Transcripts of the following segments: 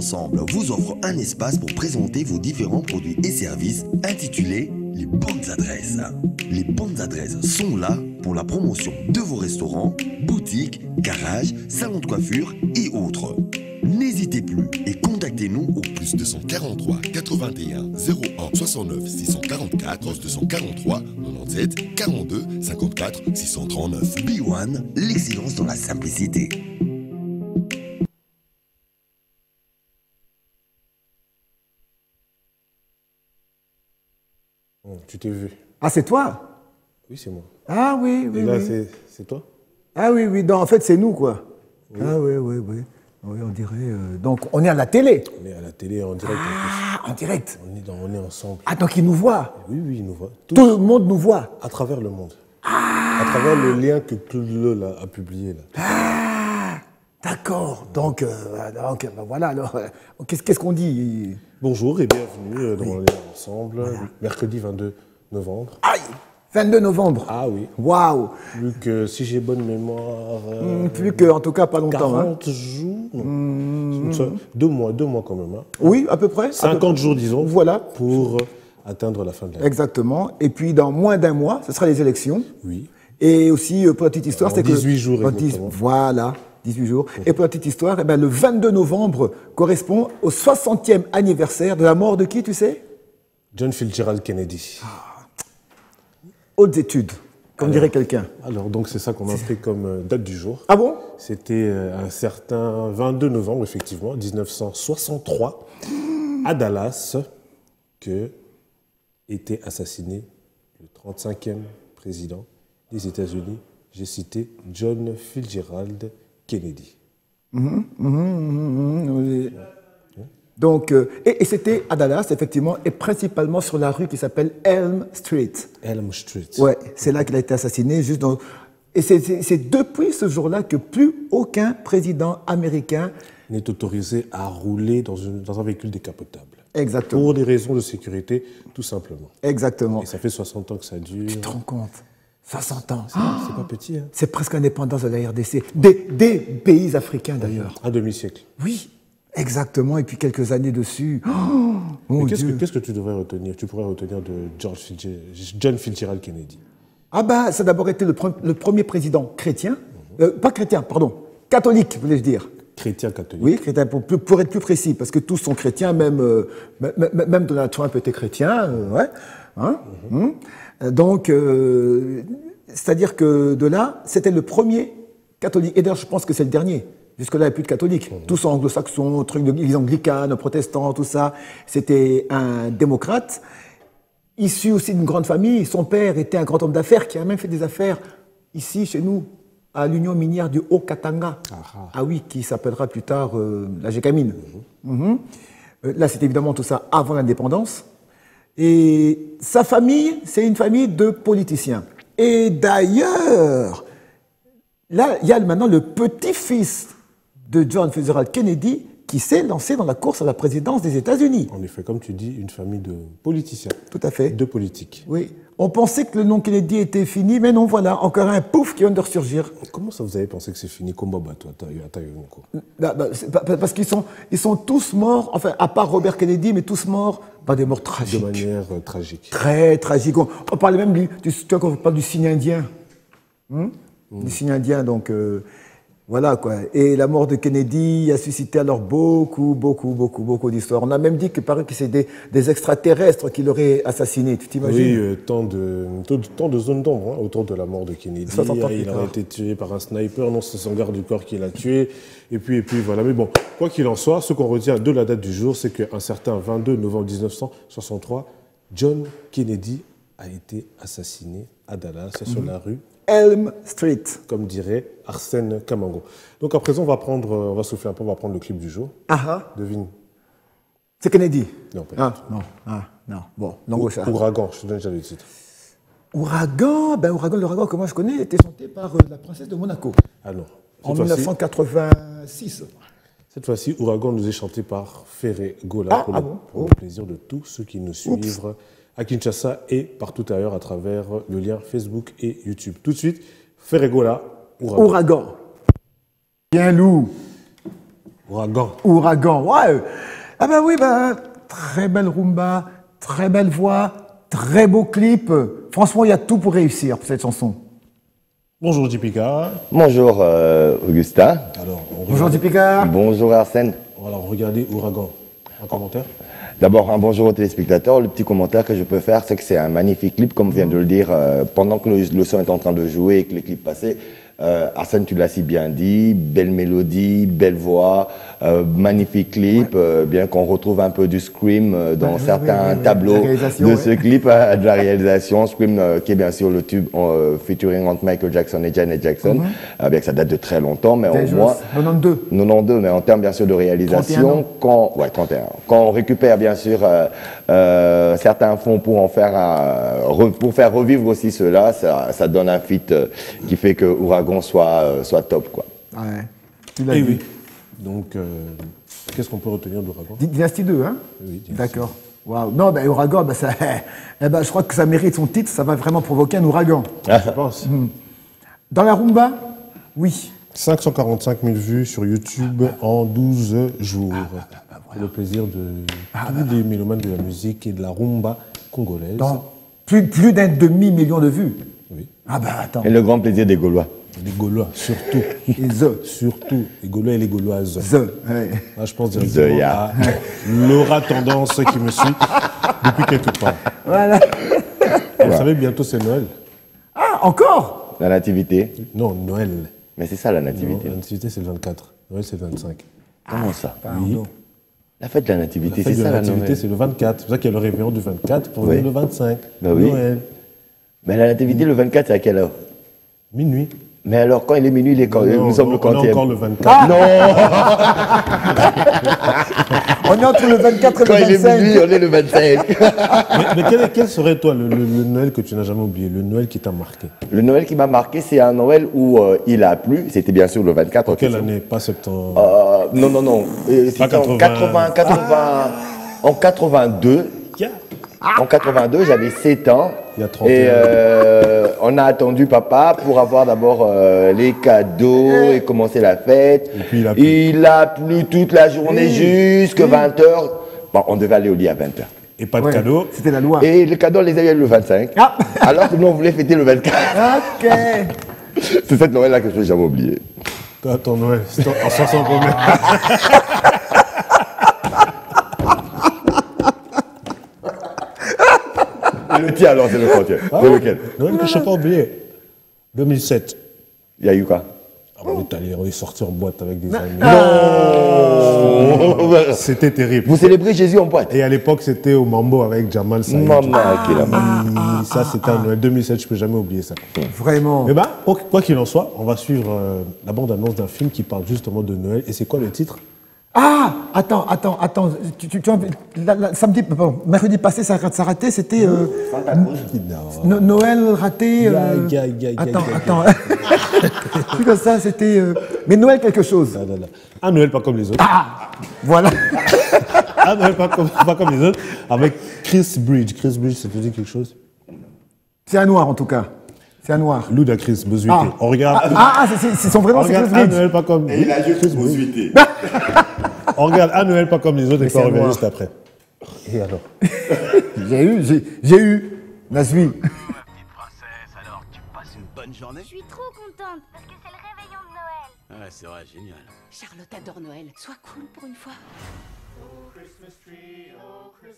Ensemble vous offre un espace pour présenter vos différents produits et services intitulé Les bonnes adresses. Les bonnes adresses sont là pour la promotion de vos restaurants, boutiques, garages, salons de coiffure et autres. N'hésitez plus et contactez-nous au plus 243 81 01 69 644 243 97 42 54 639. B1, l'excellence dans la simplicité. Tu t'es vu. Ah, c'est toi? Oui, c'est moi. Ah oui, oui, Et là, oui. c'est toi? Ah oui, oui. Non, en fait, c'est nous, quoi. Oui. Ah oui, oui, oui. Oui, on dirait... Donc, on est à la télé. On est à la télé en direct. Ah, en direct. On est ensemble. Ah, donc ils nous voient. Oui, oui, ils nous voient. Tout le monde nous voit. À travers le monde. À travers le lien que Claude a publié, là. Ah, d'accord. Donc, ben voilà, alors, qu'est-ce qu'on dit? Bonjour et bienvenue dans On est ensemble, mercredi 22 novembre. Aïe, 22 novembre. Ah oui. Waouh. Plus que, si j'ai bonne mémoire... plus que, en tout cas, pas longtemps. 40 jours. 2 mois quand même. Hein. Oui, à peu près. 50 jours, disons. Voilà. Pour atteindre la fin de l'année. Exactement. Et puis, dans moins d'un mois, ce sera les élections. Oui. Et aussi, pour la petite histoire, c'est que... 18 jours, exactement. Voilà. 18 jours. Et pour la petite histoire, eh ben, le 22 novembre correspond au 60e anniversaire de la mort de qui, tu sais? John Fitzgerald Kennedy. Hautes études, comme dirait quelqu'un. Alors, donc, c'est ça qu'on a pris comme date du jour. Ah bon? C'était un certain 22 novembre, effectivement, 1963, à Dallas, que était assassiné le 35e président des États-Unis. J'ai cité John Fitzgerald Kennedy. Donc, et c'était à Dallas, effectivement, et principalement sur la rue qui s'appelle Elm Street. Elm Street. Ouais, c'est là qu'il a été assassiné. Juste dans... Et c'est depuis ce jour-là que plus aucun président américain n'est autorisé à rouler dans un véhicule décapotable. Exactement. Pour des raisons de sécurité, tout simplement. Exactement. Et ça fait 60 ans que ça dure. Tu te rends compte? 60 ans. C'est pas petit. Hein. C'est presque l'indépendance de la RDC. Des pays africains, d'ailleurs. Un demi-siècle. Oui, exactement. Et puis quelques années dessus. Qu'est-ce que tu devrais retenir? Tu pourrais retenir de John Fitzgerald Kennedy. Ah ben, ça a d'abord été le premier président chrétien. Pas chrétien, pardon. Catholique, voulais-je dire. Chrétien catholique. Oui, chrétien, pour être plus précis, parce que tous sont chrétiens, même Donald Trump était chrétien. Ouais. Hein? Donc, c'est-à-dire que de là, c'était le premier catholique. Et d'ailleurs, je pense que c'est le dernier. Jusque-là, il n'y a plus de catholiques. Tous sont anglo-saxons, trucs de l'église anglicane, protestants, tout ça. C'était un démocrate, issu aussi d'une grande famille. Son père était un grand homme d'affaires qui a même fait des affaires ici, chez nous, à l'Union minière du Haut-Katanga. Ah oui, qui s'appellera plus tard la Gécamine. Là, c'est évidemment tout ça avant l'indépendance. Et sa famille, c'est une famille de politiciens. Et d'ailleurs, là, il y a maintenant le petit-fils de John Fitzgerald Kennedy qui s'est lancé dans la course à la présidence des États-Unis. En effet, comme tu dis, une famille de politiciens. Tout à fait. De politiques. Oui. On pensait que le nom Kennedy était fini, mais non, voilà, encore un pouf qui vient de ressurgir. Comment ça vous avez pensé que c'est fini? Comment toi, parce qu'ils sont tous morts, enfin, à part Robert Kennedy, mais tous morts par des morts tragiques. De manière tragique. Très tragique. On parlait même on parle du signe indien. Du signe indien, donc... voilà quoi. Et la mort de Kennedy a suscité alors beaucoup d'histoires. On a même dit qu'il paraît que c'est des extraterrestres qui l'auraient assassiné. Tu t'imagines? Oui, tant de zones d'ombre autour de la mort de Kennedy. Il a été tué par un sniper, non, c'est son garde du corps qui l'a tué. Et puis voilà. Mais bon, quoi qu'il en soit, ce qu'on retient de la date du jour, c'est qu'un certain 22 novembre 1963, John Kennedy a été assassiné à Dallas, sur la rue Elm Street. Comme dirait Arsène Kamango. Donc à présent, on va souffler un peu, on va prendre le clip du jour. Devine. C'est Kennedy? Non, pas non. Bon, Longocha. Ouragan, je te donne déjà le titre. Ouragan, l'ouragan que moi je connais était chanté par la princesse de Monaco. Ah non. En 1986. Cette fois-ci, Ouragan nous est chanté par Ferré Gola pour le plaisir de tous ceux qui nous suivent à Kinshasa et partout ailleurs à travers le lien Facebook et YouTube. Tout de suite, Ferré Gola, Ouragan. Bien loup. Ouragan. Ouragan, ouais. Ah ben oui, très belle rumba, très belle voix, très beau clip. Franchement, il y a tout pour réussir pour cette chanson. Bonjour Dipika. Bonjour Augustin. Alors, Bonjour Dipika. Bonjour Arsène. Alors, regardez Ouragan. Un commentaire? D'abord, un bonjour aux téléspectateurs. Le petit commentaire que je peux faire, c'est que c'est un magnifique clip, comme vient de le dire, pendant que le son est en train de jouer et que le clip passait. Arsène, tu l'as si bien dit, belle mélodie, belle voix, magnifique clip, bien qu'on retrouve un peu du scream dans certains tableaux de ce clip, de la réalisation. Scream qui est bien sûr le tube featuring entre Michael Jackson et Janet Jackson, bien que ça date de très longtemps, mais au moins 92, mais en termes bien sûr de réalisation, 31 quand on récupère bien sûr certains fonds pour en faire pour faire revivre aussi cela, ça donne un feat qui fait que Ouragan soit top, quoi. Ouais, tu l'as Eh dit. oui. Donc, qu'est-ce qu'on peut retenir d'Ouragan? Dynastie 2, hein? Oui, Dynastie. D'accord. Waouh. Non, Ouragan, ça, je crois que ça mérite son titre, ça va vraiment provoquer un ouragan. Je pense. Dans la rumba, oui. 545 000 vues sur YouTube en 12 jours. Pour le plaisir de tous les mélomanes de la musique et de la rumba congolaise. Dans plus d'un demi-million de vues. Oui. Ah attends. Et le grand plaisir des Gaulois. Les Gaulois, surtout. Et Surtout. Les Gaulois et les Gauloises. ouais. Là, je pense directement à Laura Tendance qui me suit depuis quelque temps. Voilà. Vous savez, bientôt c'est Noël. Ah, encore? La nativité. Non, Noël. Mais c'est ça la Non, nativité. la nativité, c'est le 24. Noël, c'est le 25. Comment ça? Oui. La fête de la La nativité, fête c'est de ça la la nativité, Noël. c'est le 24. C'est pour ça qu'il y a le réveillon du 24 pour venir le 25. Bah oui. Noël. Mais la nativité, le 24, c'est à quelle heure? Minuit. Mais alors, quand il est minuit, il est quand Non, nous sommes le on est quantième. encore le 24. On est entre le 24 et Quand il le est 25. minuit, on est le 25. Mais quel serait, toi, le Noël que tu n'as jamais oublié, le Noël qui t'a marqué? Le Noël qui m'a marqué, c'est un Noël où il a plu. C'était bien sûr le 24. En quelle question. année? Pas septembre. Non. C'était en 82. En 82, j'avais 7 ans. Il y a 31 Et on a attendu papa pour avoir d'abord les cadeaux et commencer la fête. Et puis il a plu toute la journée jusqu'à 20h. Bon, on devait aller au lit à 20h. Et pas de cadeau. C'était la loi. Et les cadeaux, on les a eu le 25. Alors que nous, on voulait fêter le 24. Ok. C'est cette Noël-là que je n'ai jamais oublié. Toi, ton Noël, c'est en 60 combien? Et le tien, alors, c'est le quantième. C'est lequel? Noël que je n'ai pas oublié. 2007. Il y a eu quoi? On est sorti en boîte avec des amis. Non. C'était terrible. Vous célébrez Jésus en boîte? Et à l'époque, c'était au Mambo avec Jamal Saïd. Maman, qui l'a Ça, c'était un Noël 2007, je ne peux jamais oublier ça. Vraiment. Eh bien, quoi qu'il en soit, on va suivre la bande-annonce d'un film qui parle justement de Noël. Et c'est quoi le titre? Ah, attends. Samedi, mercredi passé, ça a raté, c'était Noël raté. Attends. C'est comme ça, c'était. Mais Noël quelque chose. Un Noël pas comme les autres. Ah, voilà. Un Noël pas comme les autres. Avec Chris Bridge. Chris Bridge, ça te dit quelque chose? C'est un noir en tout cas. C'est un noir. Ludacris, Bezuité. Ah. On regarde. C'est son vrai nom, On c'est Chris regarde un Bridge. Noël pas comme. Il a juste Bezuité. On regarde un Noël pas comme les autres et puis c'est on un revient noir. juste après. Et alors? J'ai eu. Nasui. Petite princesse, alors tu passes une bonne journée? Je suis trop contente parce que c'est le réveillon de Noël. Ouais, c'est vrai, génial. Charlotte adore Noël. Sois cool pour une fois.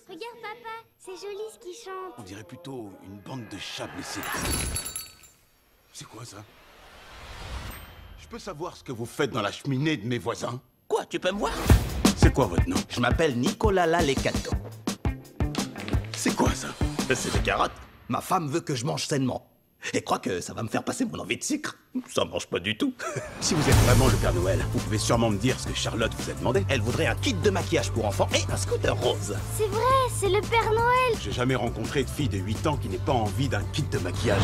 Regarde papa, c'est joli ce qu'il chante. On dirait plutôt une bande de chats blessés. C'est quoi ça? Je peux savoir ce que vous faites dans la cheminée de mes voisins? Quoi, tu peux me voir? C'est quoi votre nom? Je m'appelle Nicolas Lalecato. C'est quoi ça? C'est des carottes. Ma femme veut que je mange sainement. Et croit que ça va me faire passer mon envie de sucre. Ça mange pas du tout. Si vous êtes vraiment le Père Noël, vous pouvez sûrement me dire ce que Charlotte vous a demandé. Elle voudrait un kit de maquillage pour enfants et un scooter rose. C'est vrai, c'est le Père Noël. J'ai jamais rencontré de fille de 8 ans qui n'ait pas envie d'un kit de maquillage.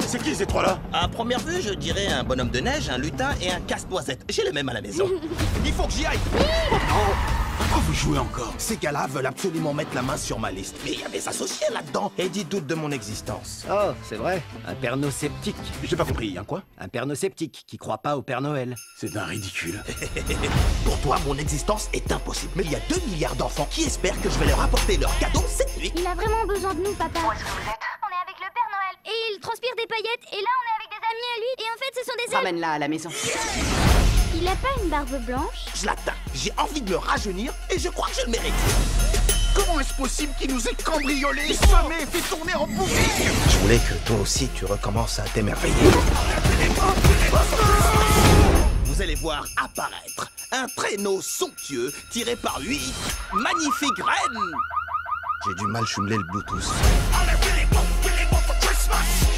C'est qui ces trois-là? À première vue, je dirais un bonhomme de neige, un lutin et un casse-noisette. J'ai le même à la maison. Il faut que j'y aille. Pourquoi vous jouez encore? Ces gars-là veulent absolument mettre la main sur ma liste. Mais il y a des associés là-dedans. Eddie doute de mon existence. Oh, c'est vrai. Un père sceptique. J'ai pas compris, un quoi? Un père sceptique qui croit pas au Père Noël. C'est d'un ridicule. Pour toi, mon existence est impossible. Mais il y a 2 milliards d'enfants qui espèrent que je vais leur apporter leur cadeau cette nuit. Il a vraiment besoin de nous, papa. Où est-ce que vous êtes? On est avec le Père Noël. Et il transpire des paillettes. Et là, on est avec des amis à lui. Et en fait, ce sont des elfes. Ramène-la à la maison. Il a pas une barbe blanche? Je l'attends. J'ai envie de me rajeunir et je crois que je le mérite. Comment est-ce possible qu'il nous ait cambriolés, semés et fait tourner en boucle? Je voulais que toi aussi tu recommences à t'émerveiller. Vous allez voir apparaître un traîneau somptueux tiré par 8 magnifiques reines. J'ai du mal jumeler le Bluetooth.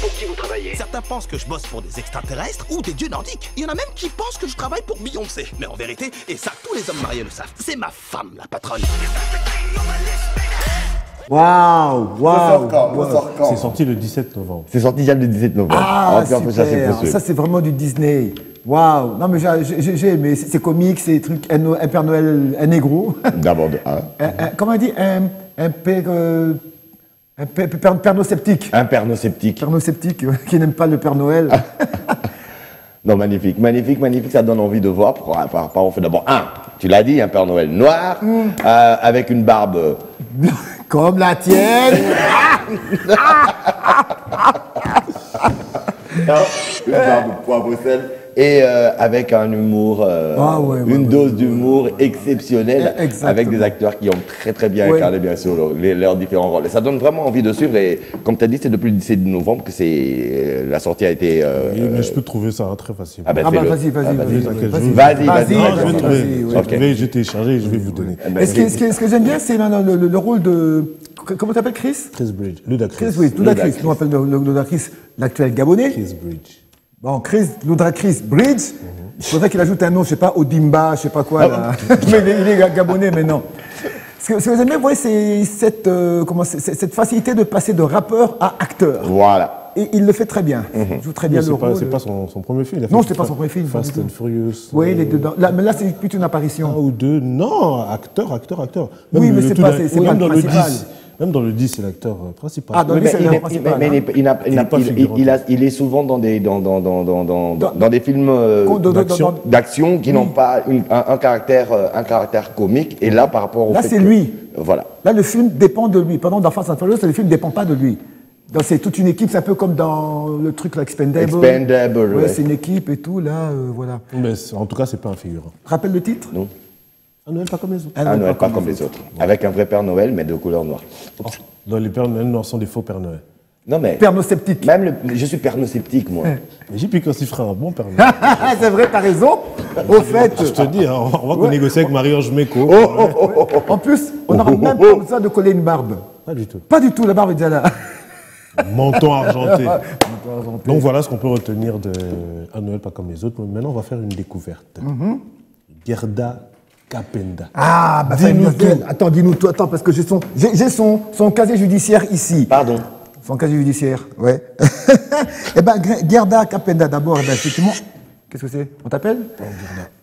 Pour qui vous travaillez? Certains pensent que je bosse pour des extraterrestres ou des dieux nordiques. Il y en a même qui pensent que je travaille pour Beyoncé. Mais en vérité, et ça tous les hommes mariés le savent, c'est ma femme la patronne. Waouh, waouh. C'est sorti le 17 novembre. C'est sorti déjà le 17 novembre. Ah, En plus, ça, c'est super. possible. Ça, c'est vraiment du Disney. Waouh. Non, mais j'ai aimé. C'est comique, c'est des trucs. Un Père Noël, un négro. D'abord de Comment on dit? Un pernocéptique. un pernocéptique. Pernocéptique, qui n'aime pas le Père Noël. Non, magnifique, magnifique, magnifique, ça donne envie de voir. On fait d'abord tu l'as dit, un Père Noël noir, avec une barbe. Comme la tienne. Une barbe poivre sel. Et avec un humour, une dose d'humour exceptionnelle, avec des acteurs qui ont très très bien incarné bien sûr leurs différents rôles. Et ça donne vraiment envie de suivre. Et comme tu as dit, c'est depuis le 17 novembre que la sortie a été. Mais je peux trouver ça très facile. Vas-y. Je vais télécharger et je vais vous donner. Ce que j'aime bien, c'est le rôle de. Comment t'appelles, Chris? Chris Bridge. Ludacris. Ludacris. Nous on appelle Ludacris l'actuel Gabonais. Chris Bridge. Bon, Ludacris Bridge. Il faudrait qu'il ajoute un nom, je sais pas, Odimba, je sais pas quoi. Là. Mais il est gabonais maintenant. Ce que j'aime bien, c'est cette facilité de passer de rappeur à acteur. Voilà. Et il le fait très bien. Il joue très bien le rôle. C'est pas son premier film. Non, c'était pas son premier film. Fast and Furious. Oui, il est dedans. Mais là, c'est plutôt une apparition. Un ou deux. Non, acteur. Même oui, mais c'est pas le principal. Même dans le 10, c'est l'acteur principal. Ah, dans le 10, c'est l'acteur principal. Mais il est souvent dans des films d'action qui n'ont pas un caractère comique. Et là, par rapport au là, c'est lui. Voilà. Là, le film dépend de lui. Pendant dans Fast and Furious, le film ne dépend pas de lui. C'est toute une équipe, c'est un peu comme dans le truc Expendable. Ouais, c'est une équipe et tout, là, voilà. Mais en tout cas, c'est pas un figurant. Rappelle le titre? Non. Un Noël pas comme les autres. Un Noël pas comme les autres. Avec un vrai Père Noël, mais de couleur noire. Dans les Pères Noël noirs sont des faux Pères Noël. Non, mais. Pernocéptique. Je suis pernocéptique, moi. Mais j'ai puis quand il fera un bon Père Noël. C'est vrai, t'as raison. Au fait. Je te dis, on va qu'on négocie avec Marie-Ange Meko. En plus, on n'aura même pas besoin de coller une barbe. Pas du tout. Pas du tout, la barbe est déjà là. Menton argenté. Donc voilà ce qu'on peut retenir de Un Noël pas comme les autres. Maintenant, on va faire une découverte. Gerda Kapenda. Ah, bah dis-nous tout. Attends, dis-nous tout. Attends, parce que j'ai son casier judiciaire ici. Pardon. Son casier judiciaire, ouais. Eh ben, Gerda Kapenda, d'abord, effectivement. Qu'est-ce que c'est? On t'appelle?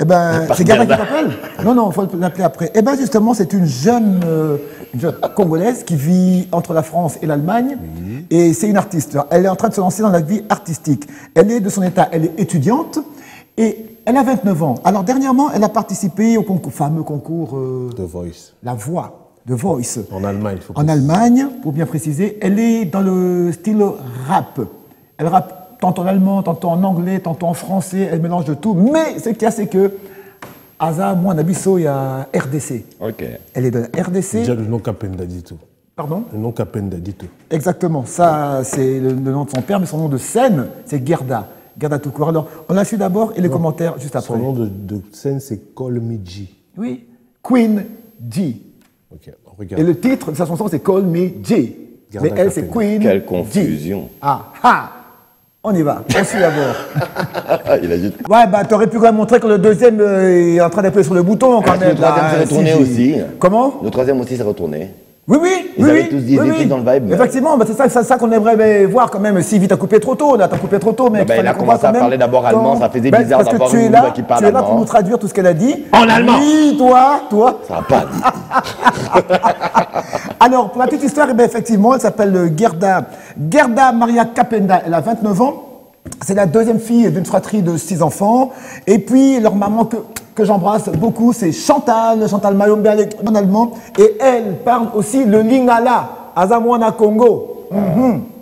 Eh ben, c'est Gerda qui t'appelle? Non, il faut l'appeler après. Eh ben, justement, c'est une jeune Congolaise qui vit entre la France et l'Allemagne. Et c'est une artiste. Elle est en train de se lancer dans la vie artistique. Elle est de son état, elle est étudiante. Et elle a 29 ans. Alors, dernièrement, elle a participé au fameux concours The Voice. La Voix, The Voice. En Allemagne, il faut En Allemagne, pour bien préciser. Elle est dans le style rap. Elle rappe tantôt en allemand, tantôt en anglais, tantôt en français. Elle mélange de tout. Mais ce qu'il y a, c'est que Asa, moi, Nabiso, il y a RDC. Ok. Elle est de la RDC. Déjà, le nom Kapenda dit tout. Pardon? Le nom Kapenda dit tout. Exactement. Ça, c'est le nom de son père, mais son nom de scène, c'est Gerda. Gerda tout court. Alors, on la suit d'abord et les commentaires juste après. Son nom de scène, c'est Call Me G. Oui. Queen G. Ok, on regarde. Et le titre de sa chanson, c'est Call Me G. Gerda Mais elle, c'est Queen G. Quelle confusion. On y va. On suit d'abord. Il a juste... Ouais, bah, t'aurais pu quand même montrer que le deuxième est en train d'appuyer sur le bouton quand même. Le troisième s'est retourné aussi. Comment? Le troisième aussi s'est retourné. Oui, oui, Ils oui, avaient oui, tous dit, oui, ils oui. étaient dans le vibe. mais- Effectivement, bah, c'est ça qu'on aimerait voir quand même. Sylvie, t'as coupé trop tôt, là, t'as coupé trop tôt, mec. Bah, il Fallait a qu'on commencé voit à quand parler même d'abord allemand, ça faisait bizarre parce que d'avoir tu une es voix là, qui parle tu es là pour allemand. nous traduire tout ce qu'elle a dit. En allemand. Oui, toi. Ça va pas. Alors, pour la petite histoire, eh bien, effectivement, elle s'appelle Gerda Maria Capenda. Elle a 29 ans. C'est la deuxième fille d'une fratrie de 6 enfants. Et puis, leur maman que j'embrasse beaucoup, c'est Chantal Mayombe, elle est en allemand. Et elle parle aussi le lingala, Azamwana Congo.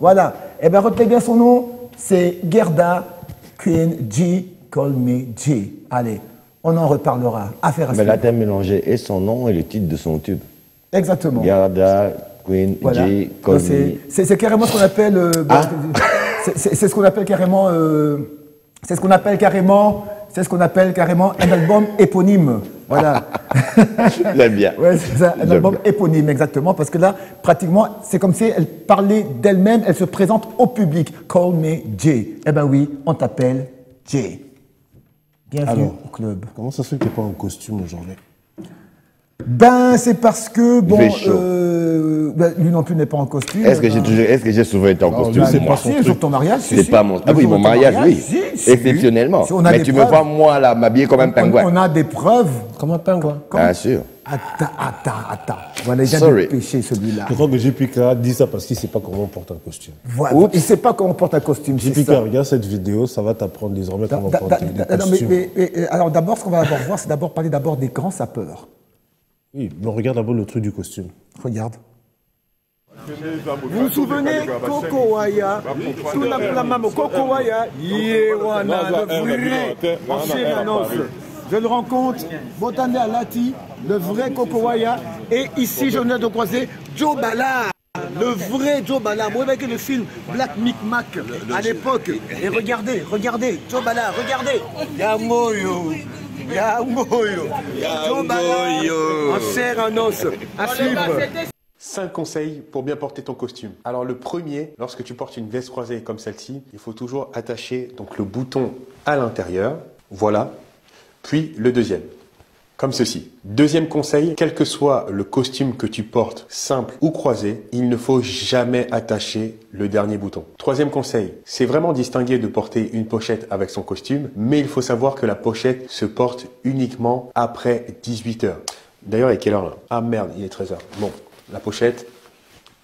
Voilà. Eh bien, retenez bien son nom. C'est Gerda Queen G. Call Me G. Allez, on en reparlera. Affaire à Mais suivre. là, t'as mélangé et son nom et le titre de son tube. Exactement. Garda, Queen, Voilà. J, Call Donc, Me. c'est carrément ce qu'on appelle. C'est ce qu'on appelle carrément. C'est ce qu'on appelle carrément un album éponyme. Voilà. J'aime bien. Ouais, c'est ça, un J'aime album bien. éponyme, exactement. Parce que là, pratiquement, c'est comme si elle parlait d'elle-même, elle se présente au public. Call me Jay. Eh ben oui, on t'appelle Jay. Bienvenue Alors, au club. Comment ça se fait que t'es pas en costume aujourd'hui? Ben, c'est parce que, bon, fait chaud. ben, lui non plus n'est pas en costume. Est-ce que ben, j'ai souvent été en costume? lui, c'est moi pas son si, truc. sur ton mariage, si, C'est si. pas mon. Ah oui, Sur mon ton mariage, oui. si. Exceptionnellement. Si, on a Mais des tu me preuves. vois, moi, là, m'habiller comme un pingouin. On a des preuves. Comme un pingouin. Bien sûr. Attends. Voilà, il vient Sorry. de pêcher celui-là. Je crois que JPK dit ça parce qu'il sait pas comment on porte un costume. Voilà. Il ne sait pas comment on porte un costume. c'est JPK, ça. regarde cette vidéo, ça va t'apprendre désormais comment porter des Non, costumes. alors d'abord, ce qu'on va d'abord voir, c'est d'abord parler d'abord des grands sapeurs. Oui, mais on regarde d'abord le truc du costume. Regarde. Vous vous souvenez, Kokowaya, Tunapula Mamo, Kokowaya, Yewana, le vrai ancien annonce. Je le rencontre, Botande Alati, le vrai Kokowaya, et ici je venais de croiser Joe Ballard. Le vrai Joe Ballard. Vous voyez le film Black Micmac à l'époque. Et regardez, Joe Ballard, regardez. Yamoyo. Joe Ballard, en chair en os, à suivre. 5 conseils pour bien porter ton costume. Alors le premier, lorsque tu portes une veste croisée comme celle-ci, il faut toujours attacher donc le bouton à l'intérieur. Voilà. Puis le deuxième, comme ceci. Deuxième conseil, quel que soit le costume que tu portes, simple ou croisé, il ne faut jamais attacher le dernier bouton. Troisième conseil, c'est vraiment distinguer de porter une pochette avec son costume, mais il faut savoir que la pochette se porte uniquement après 18 h. D'ailleurs, il est quelle heure là? Ah merde, il est 13 h. Bon, la pochette,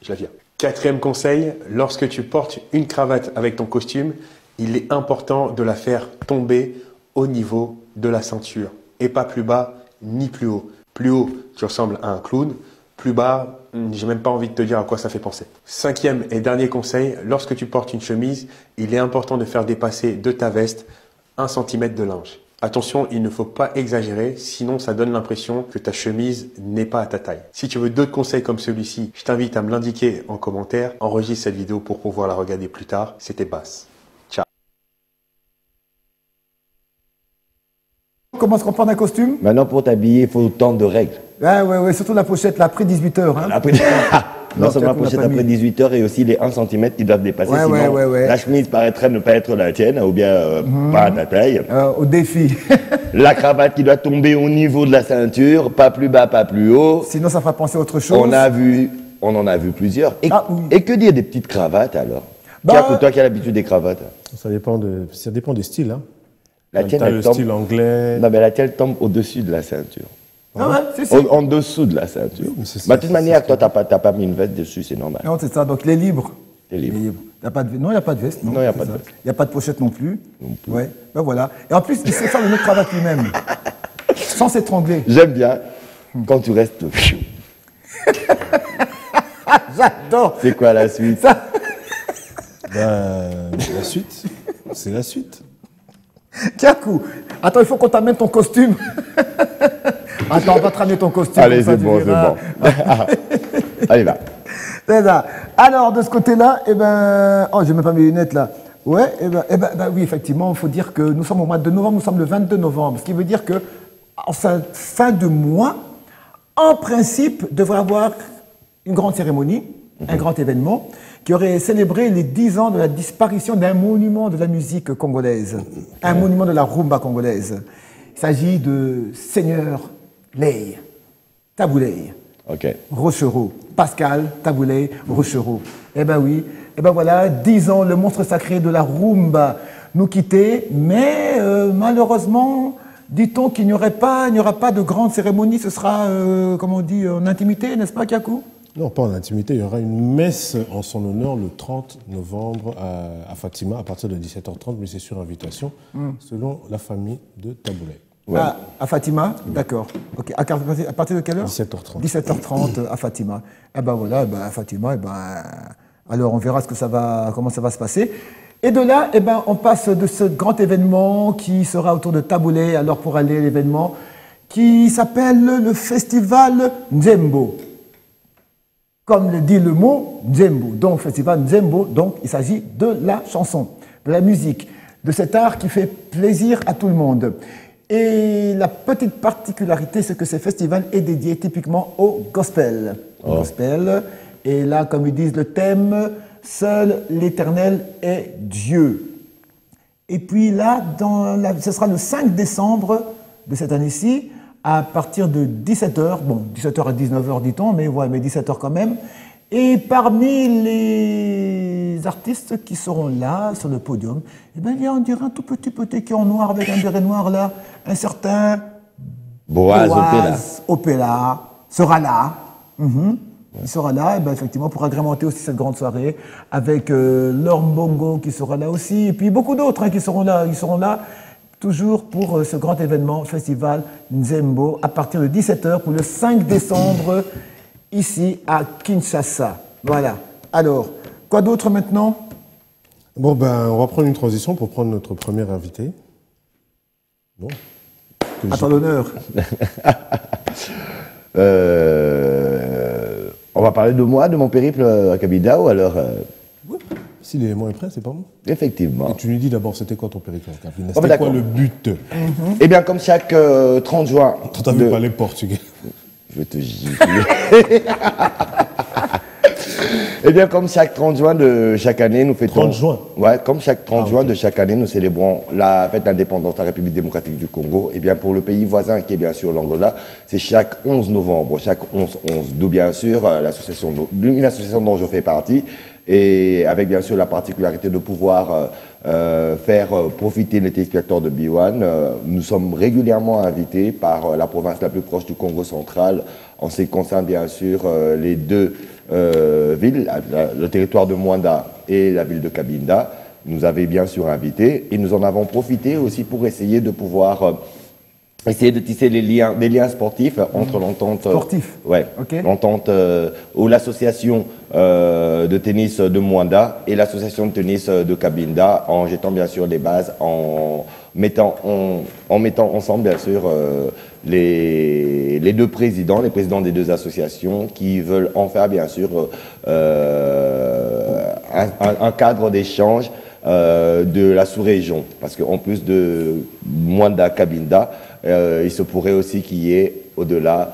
je la vire. Quatrième conseil, lorsque tu portes une cravate avec ton costume, il est important de la faire tomber au niveau de la ceinture et pas plus bas ni plus haut. Plus haut, tu ressembles à un clown. Plus bas, j'ai même pas envie de te dire à quoi ça fait penser. Cinquième et dernier conseil, lorsque tu portes une chemise, il est important de faire dépasser de ta veste 1 cm de linge. Attention, il ne faut pas exagérer, sinon ça donne l'impression que ta chemise n'est pas à ta taille. Si tu veux d'autres conseils comme celui-ci, je t'invite à me l'indiquer en commentaire. Enregistre cette vidéo pour pouvoir la regarder plus tard. C'était Bass. Ciao. Comment se comprend un costume? Maintenant, pour t'habiller, il faut autant de règles. Ouais, surtout la pochette, là, après 18 h. Hein. Après, non seulement la pochette après 18 h et aussi les 1 cm qui doivent dépasser. Ouais, sinon, la chemise paraîtrait ne pas être la tienne ou bien pas à ta taille. Au défi. La cravate qui doit tomber au niveau de la ceinture, pas plus bas, pas plus haut. Sinon, ça fera penser à autre chose. On en a vu plusieurs. Et que dire des petites cravates alors? Toi qui as l'habitude des cravates. Ça dépend des styles. Hein. La tienne, t'as le style anglais. Non, mais la tienne tombe au-dessus de la ceinture. Ah ouais, c'est ça. En dessous de la ceinture. De toute manière, toi, t'as pas mis une veste dessus, c'est normal. Non, c'est ça. Donc, il est libre. T'es libre. Non, il n'y a pas de veste. Non, il n'y a pas de veste. Il n'y a pas de pochette non plus. Ouais, ben voilà. Et en plus, il sait faire une autre cravate lui-même. Sans s'étrangler. J'aime bien quand tu restes. J'adore. C'est quoi la suite? La suite. C'est la suite. Kiakou, attends, il faut qu'on t'amène ton costume. Attends, on va te ramener ton costume. Allez, c'est bon, c'est bon. Allez, va. C'est ça. Alors, de ce côté-là, oh, j'ai même pas mes lunettes là. Ouais, oui, effectivement, il faut dire que nous sommes au mois de novembre, nous sommes le 22 novembre, ce qui veut dire que en fin de mois, en principe, devrait avoir une grande cérémonie, un grand événement, qui aurait célébré les 10 ans de la disparition d'un monument de la musique congolaise, un monument de la rumba congolaise. Il s'agit de Seigneur Lay, Tabou Ley. Ok. Rochereau. Pascal Taboulay Rochereau. Eh ben oui. Eh ben voilà, 10 ans, le monstre sacré de la rumba nous quittait, mais malheureusement, dit-on qu'il n'y aura pas de grande cérémonie, ce sera, comment on dit, en intimité, n'est-ce pas, Kakou? Non, pas en intimité, il y aura une messe en son honneur le 30 novembre à Fatima, à partir de 17h30, mais c'est sur invitation, selon la famille de Taboulay. Ouais. À Fatima, d'accord. Okay. À partir de quelle heure? 17h30. 17h30 à Fatima. Eh ben voilà, à Fatima, alors on verra comment ça va se passer. Et de là, on passe de ce grand événement qui sera autour de Taboulay, alors pour aller à l'événement qui s'appelle le Festival Nzembo. Comme le dit le mot, Nzembo. Donc, Festival Nzembo, donc il s'agit de la chanson, de la musique, de cet art qui fait plaisir à tout le monde. Et la petite particularité, c'est que ce festival est dédié typiquement au gospel. Gospel. Et là, comme ils disent le thème, seul l'Éternel est Dieu. Et puis là, ce sera le 5 décembre de cette année-ci, à partir de 17h, bon, 17h à 19h dit-on, mais 17h quand même. Et parmi les artistes qui seront là, sur le podium, il y a, on dirait, un tout petit qui est en noir, avec un béret noir là, un certain Boaz Opela sera là. Il sera là, effectivement, pour agrémenter aussi cette grande soirée, avec Lorne Bongo qui sera là aussi, et puis beaucoup d'autres qui seront là. Ils seront là toujours pour ce grand événement, Festival Nzembo, à partir de 17h pour le 5 décembre, ici à Kinshasa. Voilà. Alors, quoi d'autre maintenant? Bon, on va prendre une transition pour prendre notre premier invité. Bon. À ton honneur. On va parler de moi, de mon périple à Kabinda, ou alors... Si l'élément est prêt, c'est pas bon. Effectivement. Et tu nous dis d'abord, c'était quoi ton périple à Kabinda? C'était quoi le but? Eh bien, comme chaque 30 juin... T'as vu parler portugais? Je te gifle. Eh bien, comme chaque 30 juin de chaque année, nous fêtons... 30 juin? Ouais, comme chaque 30 juin de chaque année, nous célébrons la fête d'indépendance de la République démocratique du Congo. Eh bien, pour le pays voisin, qui est bien sûr l'Angola, c'est chaque 11 novembre, chaque 11-11, d'où bien sûr une association dont je fais partie, et avec bien sûr la particularité de pouvoir faire profiter les téléspectateurs de B1. Nous sommes régulièrement invités par la province la plus proche du Congo central, en ce qui concerne bien sûr les deux villes, le territoire de Mwanda et la ville de Kabinda. Nous avait bien sûr invités, et nous en avons profité aussi pour essayer de pouvoir essayer de tisser des liens sportifs entre l'entente l'entente ou l'association de tennis de Mwanda et l'association de tennis de Kabinda, en jetant bien sûr les bases, en mettant ensemble bien sûr les deux présidents, les présidents des deux associations, qui veulent en faire bien sûr un cadre d'échange de la sous-région, parce qu'en plus de Mwanda, Kabinda, il se pourrait aussi qu'il y ait au-delà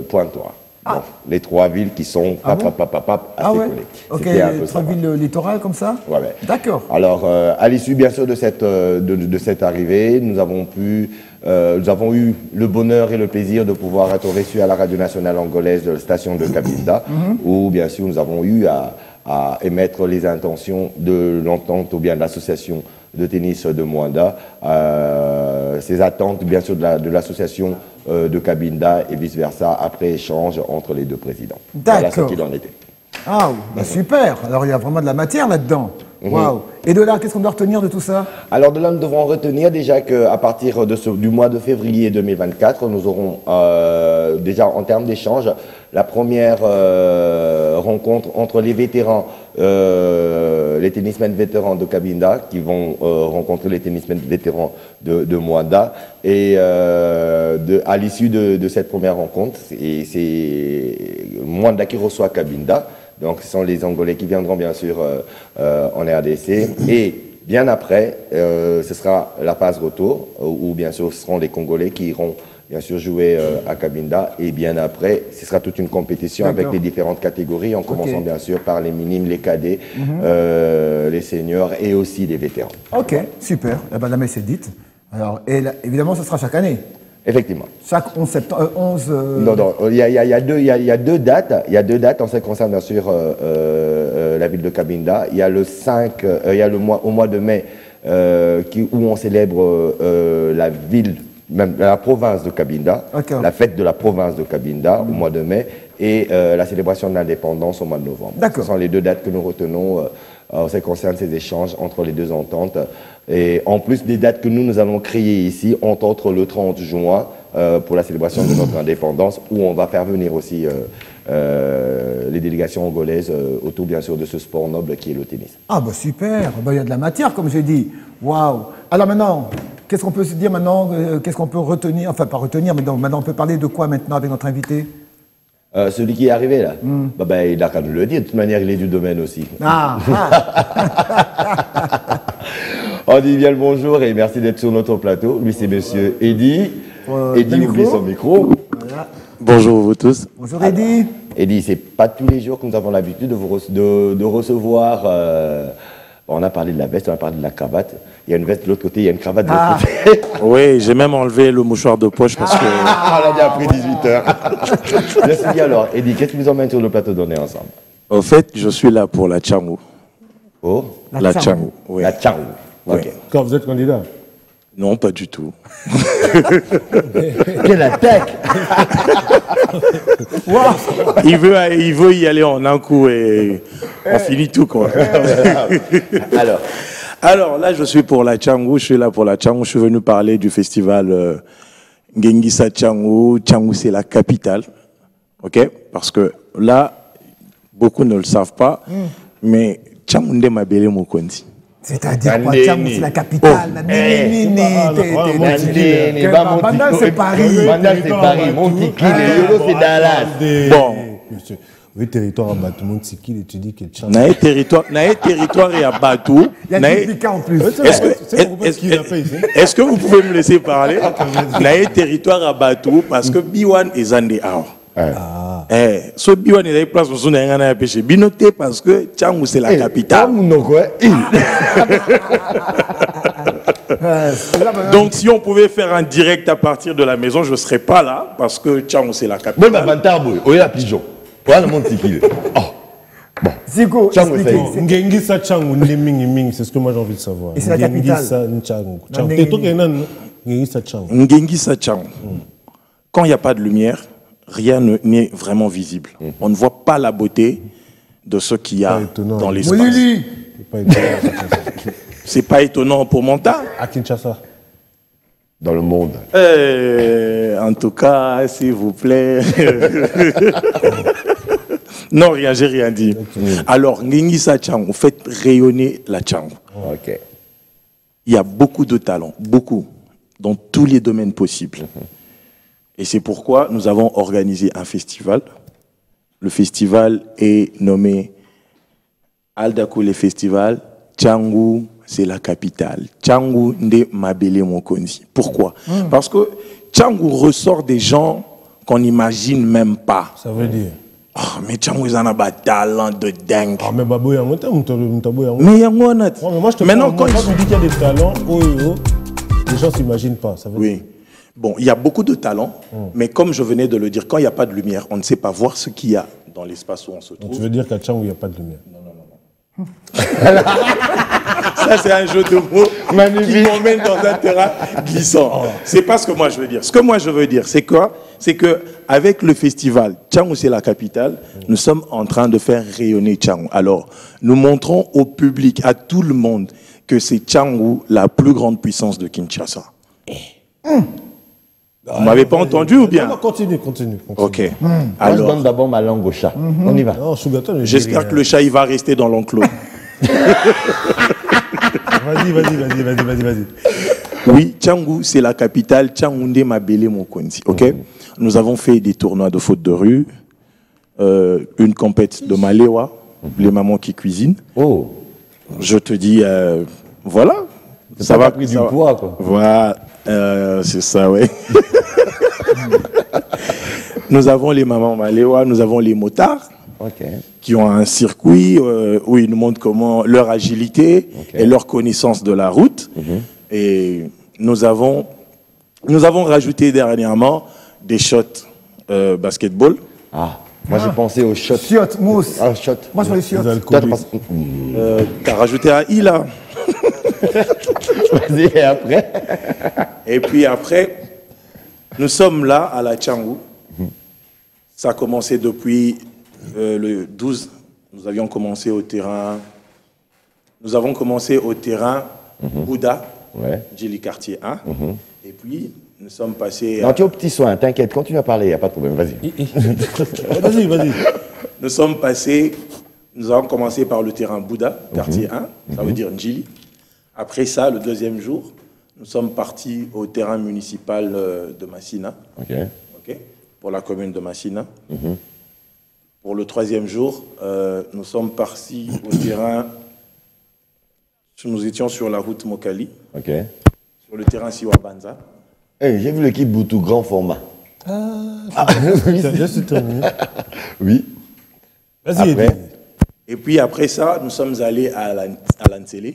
Pointe-Noire. Bon, les trois villes qui sont assez collées. Ok, les trois villes littorales comme ça. Ouais. D'accord. Alors, à l'issue bien sûr de cette arrivée, nous avons eu le bonheur et le plaisir de pouvoir être reçus à la radio nationale angolaise de la station de Kabinda, où bien sûr nous avons eu à émettre les intentions de l'entente ou bien de l'association de tennis de Mwanda, ces attentes bien sûr de l'association de Kabinda et vice-versa, après échange entre les deux présidents. D'accord. Voilà ce qu'il en était. Ah, super. Alors il y a vraiment de la matière là-dedans. Waouh. Et de là, qu'est-ce qu'on doit retenir de tout ça? Alors de là, nous devons retenir déjà qu'à partir du mois de février 2024, nous aurons déjà en termes d'échange la première rencontre entre les vétérans, les tennismen vétérans de Kabinda, qui vont rencontrer les tennismen vétérans de Mwanda. Et à l'issue de cette première rencontre, c'est Mwanda qui reçoit Kabinda. Donc ce sont les Angolais qui viendront bien sûr en RDC. Et bien après, ce sera la phase retour, où bien sûr ce seront les Congolais qui iront bien sûr jouer à Kabinda. Et bien après, ce sera toute une compétition avec les différentes catégories, en commençant bien sûr par les minimes, les cadets, les seniors et aussi les vétérans. Ok, super. La messe est dite. Alors, et là, évidemment, ce sera chaque année. Effectivement. Chaque 11 septembre, 11... Non, il y a deux dates. Il y a deux dates en ce qui concerne bien sûr la ville de Cabinda. Il y a le 5, il y a au mois de mai où on célèbre la ville, même la province de Cabinda, la fête de la province de Cabinda au mois de mai et la célébration de l'indépendance au mois de novembre. Ce sont les deux dates que nous retenons en ce qui concerne ces échanges entre les deux ententes. Et en plus des dates que nous allons créer ici, entre autres le 30 juin pour la célébration de notre indépendance, où on va faire venir aussi les délégations angolaises autour bien sûr de ce sport noble qui est le tennis. Ah bah super, il y a de la matière comme j'ai dit. Waouh. Alors maintenant, qu'est-ce qu'on peut se dire maintenant, qu'est-ce qu'on peut retenir, enfin pas retenir, mais donc, maintenant on peut parler de quoi maintenant avec notre invité? Celui qui est arrivé là, il n'a qu'à nous le dire, de toute manière il est du domaine aussi. On dit bien le bonjour et merci d'être sur notre plateau. Lui c'est monsieur Eddy. Eddy oublie son micro. Voilà. Bonjour vous tous. Bonjour Eddy. Eddy, c'est pas tous les jours que nous avons l'habitude de recevoir. On a parlé de la veste, on a parlé de la cravate. Il y a une veste de l'autre côté, il y a une cravate de l'autre côté. Oui, j'ai même enlevé le mouchoir de poche parce que... on a déjà pris 18 heures. Je me suis dit alors, Eddy, qu'est-ce qui vous emmène sur le plateau d'On est ensemble? Au fait, je suis là pour la Tchangou. Oh, la Tchangou, oui. La Tchangou. Oui. Quand vous êtes candidat? Non, pas du tout. Quelle attaque! Il veut y aller en un coup et on finit tout, quoi. Alors là, je suis pour la Tchangou, je suis là pour la Tchangou. Je suis venu parler du festival Ngengisa Tchangou. Tchangou, c'est la capitale. OK? Parce que là, beaucoup ne le savent pas, mais Tchangou nde mabele mokonzi. C'est-à-dire quoi, Tchangou, c'est la capitale. Bandal, c'est Paris. Bandal, c'est Paris. Montikile, Yolo, c'est Dallas. Bon. Oui, territoire à Batou, Montikile, tu dis que Tchangou. Nae territoire et à Batou. Il y a des piquants en plus. Est-ce que vous pouvez me laisser parler? Nae territoire à Batou parce que Biwan est Zandé Ao. So Biwan est place où on a pêché. Binoté parce que Tchangou c'est la capitale. Donc si on pouvait faire un direct à partir de la maison, je ne serais pas là parce que Tchangou c'est la capitale. Bon, Bantarboy, on est à Pigeon. Voilà mon Tikil. Bon. Zico, Ngengisa Tchangou, c'est ce que moi j'ai envie de savoir. Et c'est la capitale. Ngengisa Tchangou. Ngengisa Tchangou. Quand il n'y a pas de lumière, rien n'est vraiment visible. On ne voit pas la beauté de ce qu'il y a dans l'espace. C'est pas étonnant pour Monta. À Kinshasa. Dans le monde. En tout cas, s'il vous plaît. Non, rien, j'ai rien dit. Alors, Ngengisa Tchangou, vous faites rayonner la Tchangou. Ok. Il y a beaucoup de talents, beaucoup, dans tous les domaines possibles. Et c'est pourquoi nous avons organisé un festival. Le festival est nommé Aldakoule Festival. Tchangou, c'est la capitale. Tchangou nde mabele mokonzi. Pourquoi? Parce que Tchangou ressort des gens qu'on n'imagine même pas. Ça veut dire? Oh, mais Tchangou, ils en ont un talent de dingue. Ah, mais Babou, il y a un mais il y a un moi, je te maintenant, quand tu dis qu'il y a des talents, les gens ne s'imaginent pas. Ça veut dire? Bon, il y a beaucoup de talents, mais comme je venais de le dire, quand il n'y a pas de lumière, on ne sait pas voir ce qu'il y a dans l'espace où on se trouve. Donc, tu veux dire qu'à Tchangou, il n'y a pas de lumière? Non. Ça, c'est un jeu de mots qui m'emmène dans un terrain glissant. C'est pas ce que moi je veux dire. Ce que moi je veux dire, c'est quoi? C'est que avec le festival Tchangou, c'est la capitale, nous sommes en train de faire rayonner Tchangou. Alors, nous montrons au public, à tout le monde, que c'est Tchangou la plus grande puissance de Kinshasa. Vous m'avez pas entendu ou bien? Non, continue. Ok. Alors, je donne d'abord ma langue au chat. On y va. J'espère que le chat il va rester dans l'enclos. Vas-y. Oui, Tchangou, c'est la capitale. Tchangou nde mabele mokonzi. Ok. Nous avons fait des tournois de foot de rue, une compète de Malewa, les mamans qui cuisinent. Oh. Je te dis, voilà. Ça va pris du poids, quoi. Voilà, c'est ça, ouais. Nous avons les mamans Malewa, nous avons les motards. Qui ont un circuit où ils nous montrent comment leur agilité et leur connaissance de la route. Et nous avons Nous avons rajouté dernièrement des shots basketball. Ah, moi j'ai pensé aux shots. Chiottes, mousse. Ah, shots. Moi, je vois les chiottes. T'as rajouté un I là. Vas-y, et après? Et puis après, nous sommes là à la Tchangou. Ça a commencé depuis le 12. Nous avions commencé au terrain. Nous avons commencé au terrain Bouddha, Djili Quartier 1. Et puis, nous sommes passés... Non, tu es au petit soin, t'inquiète, continue à parler, il n'y a pas de problème, vas-y. Vas-y. Nous avons commencé par le terrain Bouddha, Quartier 1, ça veut dire Djili. Après ça, le deuxième jour, nous sommes partis au terrain municipal de Massina, pour la commune de Massina. Pour le troisième jour, nous sommes partis au terrain... Nous étions sur la route Mokali, sur le terrain Siwabanza. Hey, j'ai vu l'équipe Boutou, grand format. Juste terminé. Oui. Vas-y. Et puis après ça, nous sommes allés à Lansele.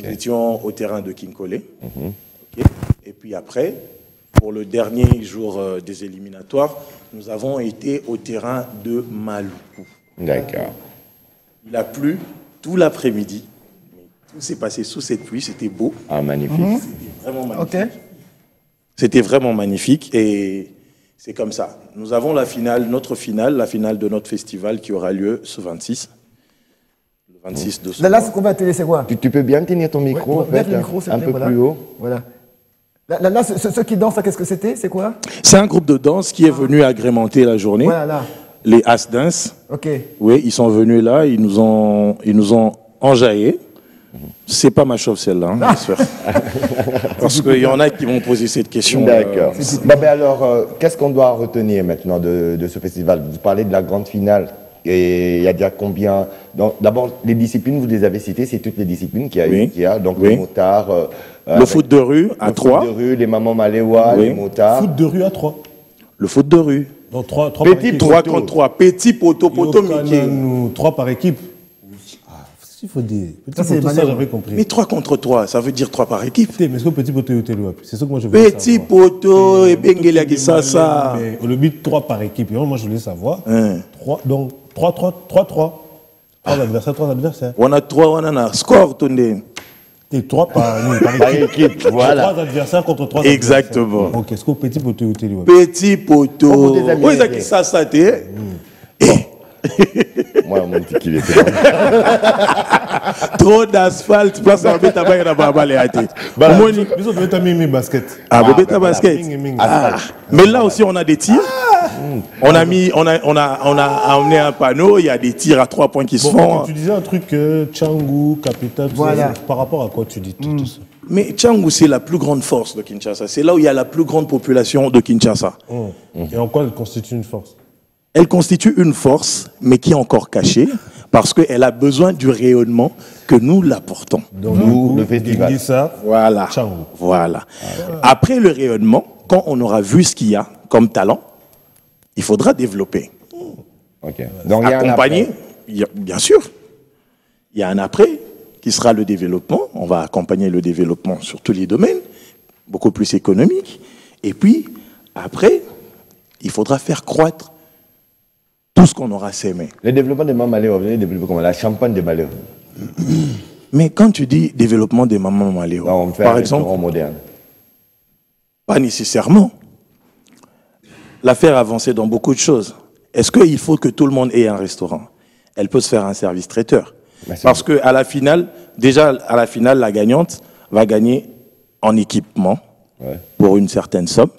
Nous étions au terrain de Kinkole. Et puis après, pour le dernier jour des éliminatoires, nous avons été au terrain de Maluku. D'accord. Il a plu tout l'après-midi. Tout s'est passé sous cette pluie, c'était beau. Ah, magnifique. C'était vraiment magnifique. C'était vraiment magnifique et c'est comme ça. Nous avons la finale de notre festival qui aura lieu ce 26. Le 26 de ce Là, ce qu'on va télé, c'est quoi? Tu peux bien tenir ton micro, un peu plus haut. Voilà. Là, ceux qui dansent, qu'est-ce que c'était? C'est quoi? C'est un groupe de danse qui est venu agrémenter la journée. Voilà. Les As Dance. Ok. Oui, ils sont venus là, ils nous ont enjaillés. C'est pas ma chauve celle-là, hein, j'espère. Parce qu'il y en a qui vont poser cette question. D'accord. Alors, qu'est-ce qu'on doit retenir maintenant de ce festival? Vous parlez de la grande finale. Et il y a déjà combien? D'abord, les disciplines, vous les avez citées, c'est toutes les disciplines qu'il y a. Donc, les motards. Le foot de rue à 3. Le foot de rue, les mamans maléois, les motards. Foot de rue à 3. Le foot de rue. Donc 3 petit 3 contre 3. Petit poteau, Mickey. 3 par équipe. Il faut dire. Petit poteau, ça j'avais compris. Mais 3 contre 3, ça veut dire 3 par équipe. Mais est-ce que petit poteau est où? C'est ça que moi je veux savoir. Petit poteau et Benguelia qui ça. Le but 3 par équipe. Moi je voulais savoir. 3, donc 3. 3 adversaires. On a 3, on a score, Tondé. Et 3 par équipe. Voilà. 3 adversaires contre 3 Exactement. Adversaires. Ok, est-ce que petit poteau est où? Petit poteau. Oui, c'est qui ça, t'es. Moi, mon petit qu'il était. Trop d'asphalte, place à mettre à bailler la barbe à thé. Ils ont mis basket. Basket. Mais là aussi, on a des tirs. On a amené un panneau, il y a des tirs à 3 points qui se font. Tu disais un truc, Tchangou, Capitale, voilà. Par rapport à quoi tu dis tout ça? Mais Tchangou, c'est la plus grande force de Kinshasa. C'est là où il y a la plus grande population de Kinshasa. Et en quoi elle constitue une force? Elle constitue une force, mais qui est encore cachée, parce qu'elle a besoin du rayonnement que nous l'apportons. Donc, nous, le festival. Voilà. Tchangou. Voilà. Après le rayonnement, quand on aura vu ce qu'il y a comme talent, il faudra développer. Donc, il y a accompagner, bien sûr. Il y a un après qui sera le développement. On va accompagner le développement sur tous les domaines, beaucoup plus économique. Et puis, après, il faudra faire croître tout ce qu'on aura sémé. Le développement des mamans maléo, vous développer comme la champagne des maléo. Mais quand tu dis développement des mamans maléo, par exemple, moderne. Pas nécessairement. La faire avancer dans beaucoup de choses. Est-ce qu'il faut que tout le monde ait un restaurant? Elle peut se faire un service traiteur. Parce qu'à la finale, la gagnante va gagner en équipement pour une certaine somme.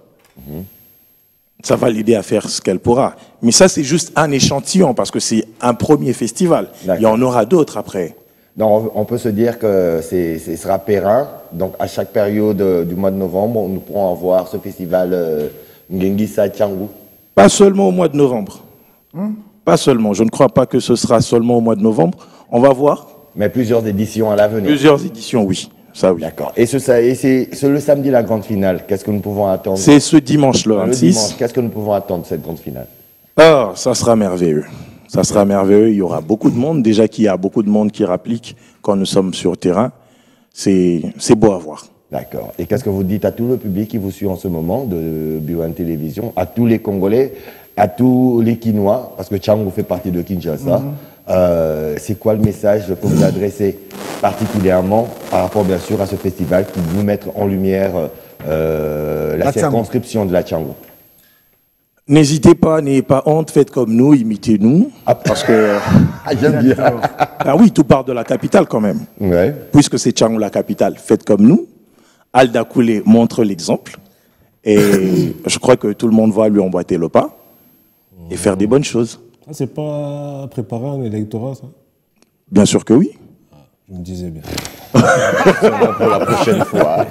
Ça va l'aider à faire ce qu'elle pourra. Mais ça, c'est juste un échantillon parce que c'est un premier festival. Il y en aura d'autres après. Donc, on peut se dire que ce sera périn. Donc, à chaque période du mois de novembre, nous pourrons avoir ce festival Ngengisa Tchangou. Pas seulement au mois de novembre. Pas seulement. Je ne crois pas que ce sera seulement au mois de novembre. On va voir. Mais plusieurs éditions à l'avenir. Plusieurs éditions, oui. Ça, oui. D'accord. Et c'est le samedi, la grande finale. Qu'est-ce que nous pouvons attendre? C'est ce dimanche, le 26. Dimanche, qu'est-ce que nous pouvons attendre de cette grande finale? Ah, ça sera merveilleux. Ça sera merveilleux. Il y aura beaucoup de monde. Déjà qu'il y a beaucoup de monde qui rapplique quand nous sommes sur le terrain. C'est beau à voir. D'accord. Et qu'est-ce que vous dites à tout le public qui vous suit en ce moment de B1 Télévision, à tous les Congolais, à tous les Kinois, parce que Tchango fait partie de Kinshasa. C'est quoi le message que vous adressez particulièrement par rapport bien sûr à ce festival qui veut mettre en lumière la circonscription de la Tchango? N'hésitez pas, n'ayez pas honte, faites comme nous, imitez-nous. Parce que. J'aime bien. Ah oui, tout part de la capitale quand même. Ouais. Puisque c'est Tchango la capitale, faites comme nous. Alda Koulé montre l'exemple. Et je crois que tout le monde va lui emboîter le pas et faire des bonnes choses. Ah, c'est pas préparer un électorat, ça? Bien sûr que oui. Je me disais bien. Seulement pour la prochaine fois.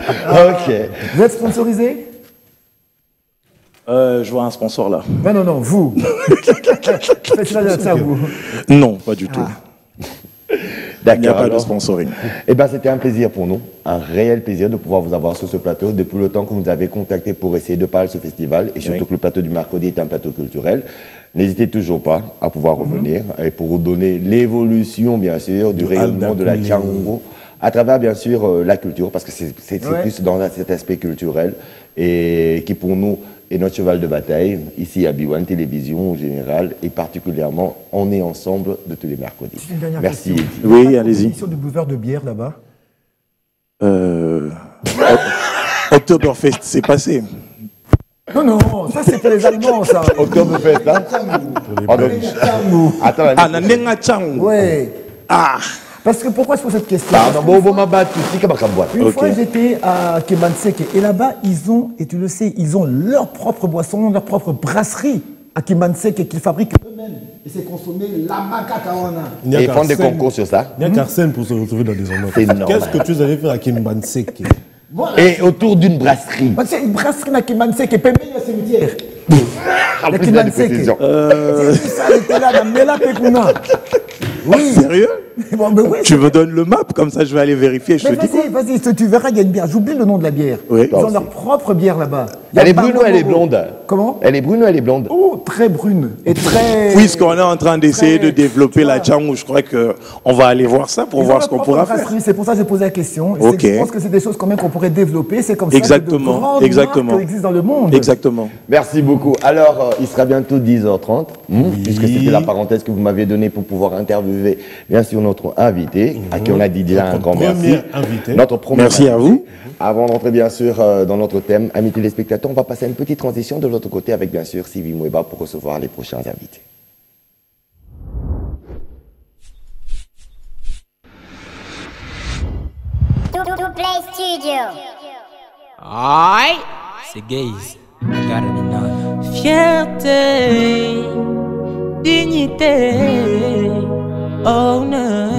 Ok. Vous êtes sponsorisé? Je vois un sponsor là. Non, vous. Faites ça, vous. Non, pas du tout. D'accord. Il n'y a pas de sponsoring. Eh bien, c'était un plaisir pour nous, un réel plaisir de pouvoir vous avoir sur ce plateau depuis le temps que vous nous avez contacté pour essayer de parler de ce festival et surtout que le plateau du mercredi est un plateau culturel. N'hésitez toujours pas à pouvoir revenir et pour vous donner l'évolution, bien sûr, du rayonnement de la Tchango à travers, bien sûr, la culture, parce que c'est plus dans cet aspect culturel et qui, pour nous, est notre cheval de bataille, ici à B1 Télévision en général, et particulièrement, on est ensemble de tous les mercredis. Merci. Oui, allez-y. Une de buveurs de bière là-bas. Oktoberfest, c'est passé. Non, ça c'était les Allemands, ça. Oktoberfest, hein? Attends, Nanenga Tchango. Ouais. Ah. Parce que pourquoi je pose cette question? Une fois j'étais à Kimanseke et là-bas ils ont, et tu le sais, ils ont leur propre boisson, leur propre brasserie à Kimanseke qu'ils fabriquent eux-mêmes. Et c'est consommé là-bas Kakawana. Et ils font des concours sur ça. Il n'y a qu'Arsène pour se retrouver dans des endroits. Qu'est-ce que tu avais fait à Kimanseke? Et autour d'une brasserie. C'est une brasserie à Kimanseke, Pembe le cimetière. En plus, il y a des précisions. C'est ça, elle était là, dans Mela Pekuna. Oui. Sérieux? Bon, mais oui, tu me donnes le map, comme ça je vais aller vérifier. Je te dis quoi? Vas-y, tu verras, il y a une bière. J'oublie le nom de la bière. Oui. Ils ont leur propre bière là-bas. Elle est brune ou elle est blonde? Comment? Elle est brune ou elle est blonde? Oh, très brune. Et très. Puisqu'on est en train d'essayer de développer la Tchango, je crois qu'on va aller voir ça pour voir ce qu'on pourra faire. C'est pour ça que j'ai posé la question. Ok. Je pense que c'est des choses quand même qu'on pourrait développer. C'est comme ça exactement. que de grandes marques existent dans le monde. Exactement. Merci beaucoup. Alors, il sera bientôt 10h30, puisque c'était la parenthèse que vous m'aviez donnée pour pouvoir interviewer, bien sûr, notre invité, à qui on a dit déjà un grand merci. Notre premier merci à vous. Avant d'entrer, bien sûr, dans notre thème, amis téléspectateurs, on va passer à une petite transition de l'autre côté avec, bien sûr, Sylvie Moueba pour recevoir les prochains invités. Play Studio. Aïe, c'est gaze. Gotta be known. Fierté, dignité. Oh no.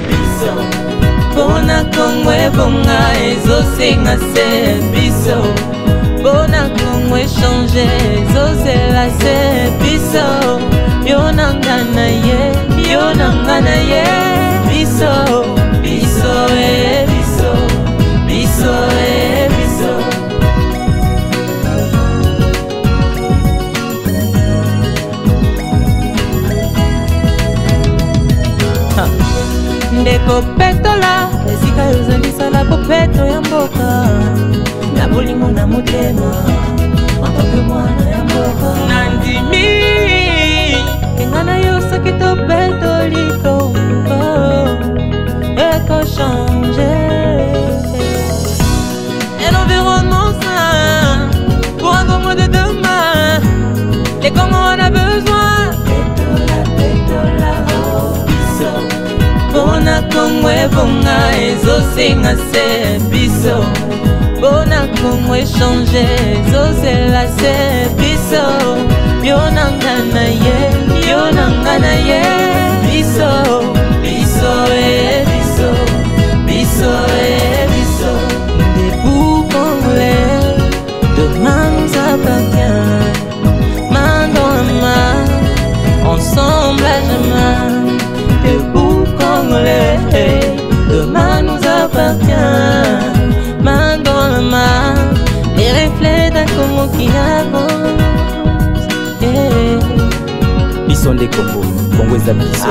Biso, bona kongwe bonga ezosenga se biso. Bona kongwe changer ezosela se biso. Yonangana ye biso. Biso e biso. Biso e biso. Ndeko petola esika yozalisala popeto ya mboka na bolingo na motema antoke mwana ya mboka nandimi kenga na yo soki topeto litombo eko-change un environnement sain pour un grand monde de demain. Les Congos en a besoin. Petola, oh, biso. Bona kongwe bonga ezosenga se biso. Bona kongwe change ezosela se biso. Yonangana ye biso. Biso e biso. Biso e biso. Debout congolais, demain nous appartient. Main dans la main, ensemble à jamais. Debout congolais, demain nous appartient. Main dans la main, les reflets d'un Congo qui avance. Bisson des Congo, Congo est à Bisson.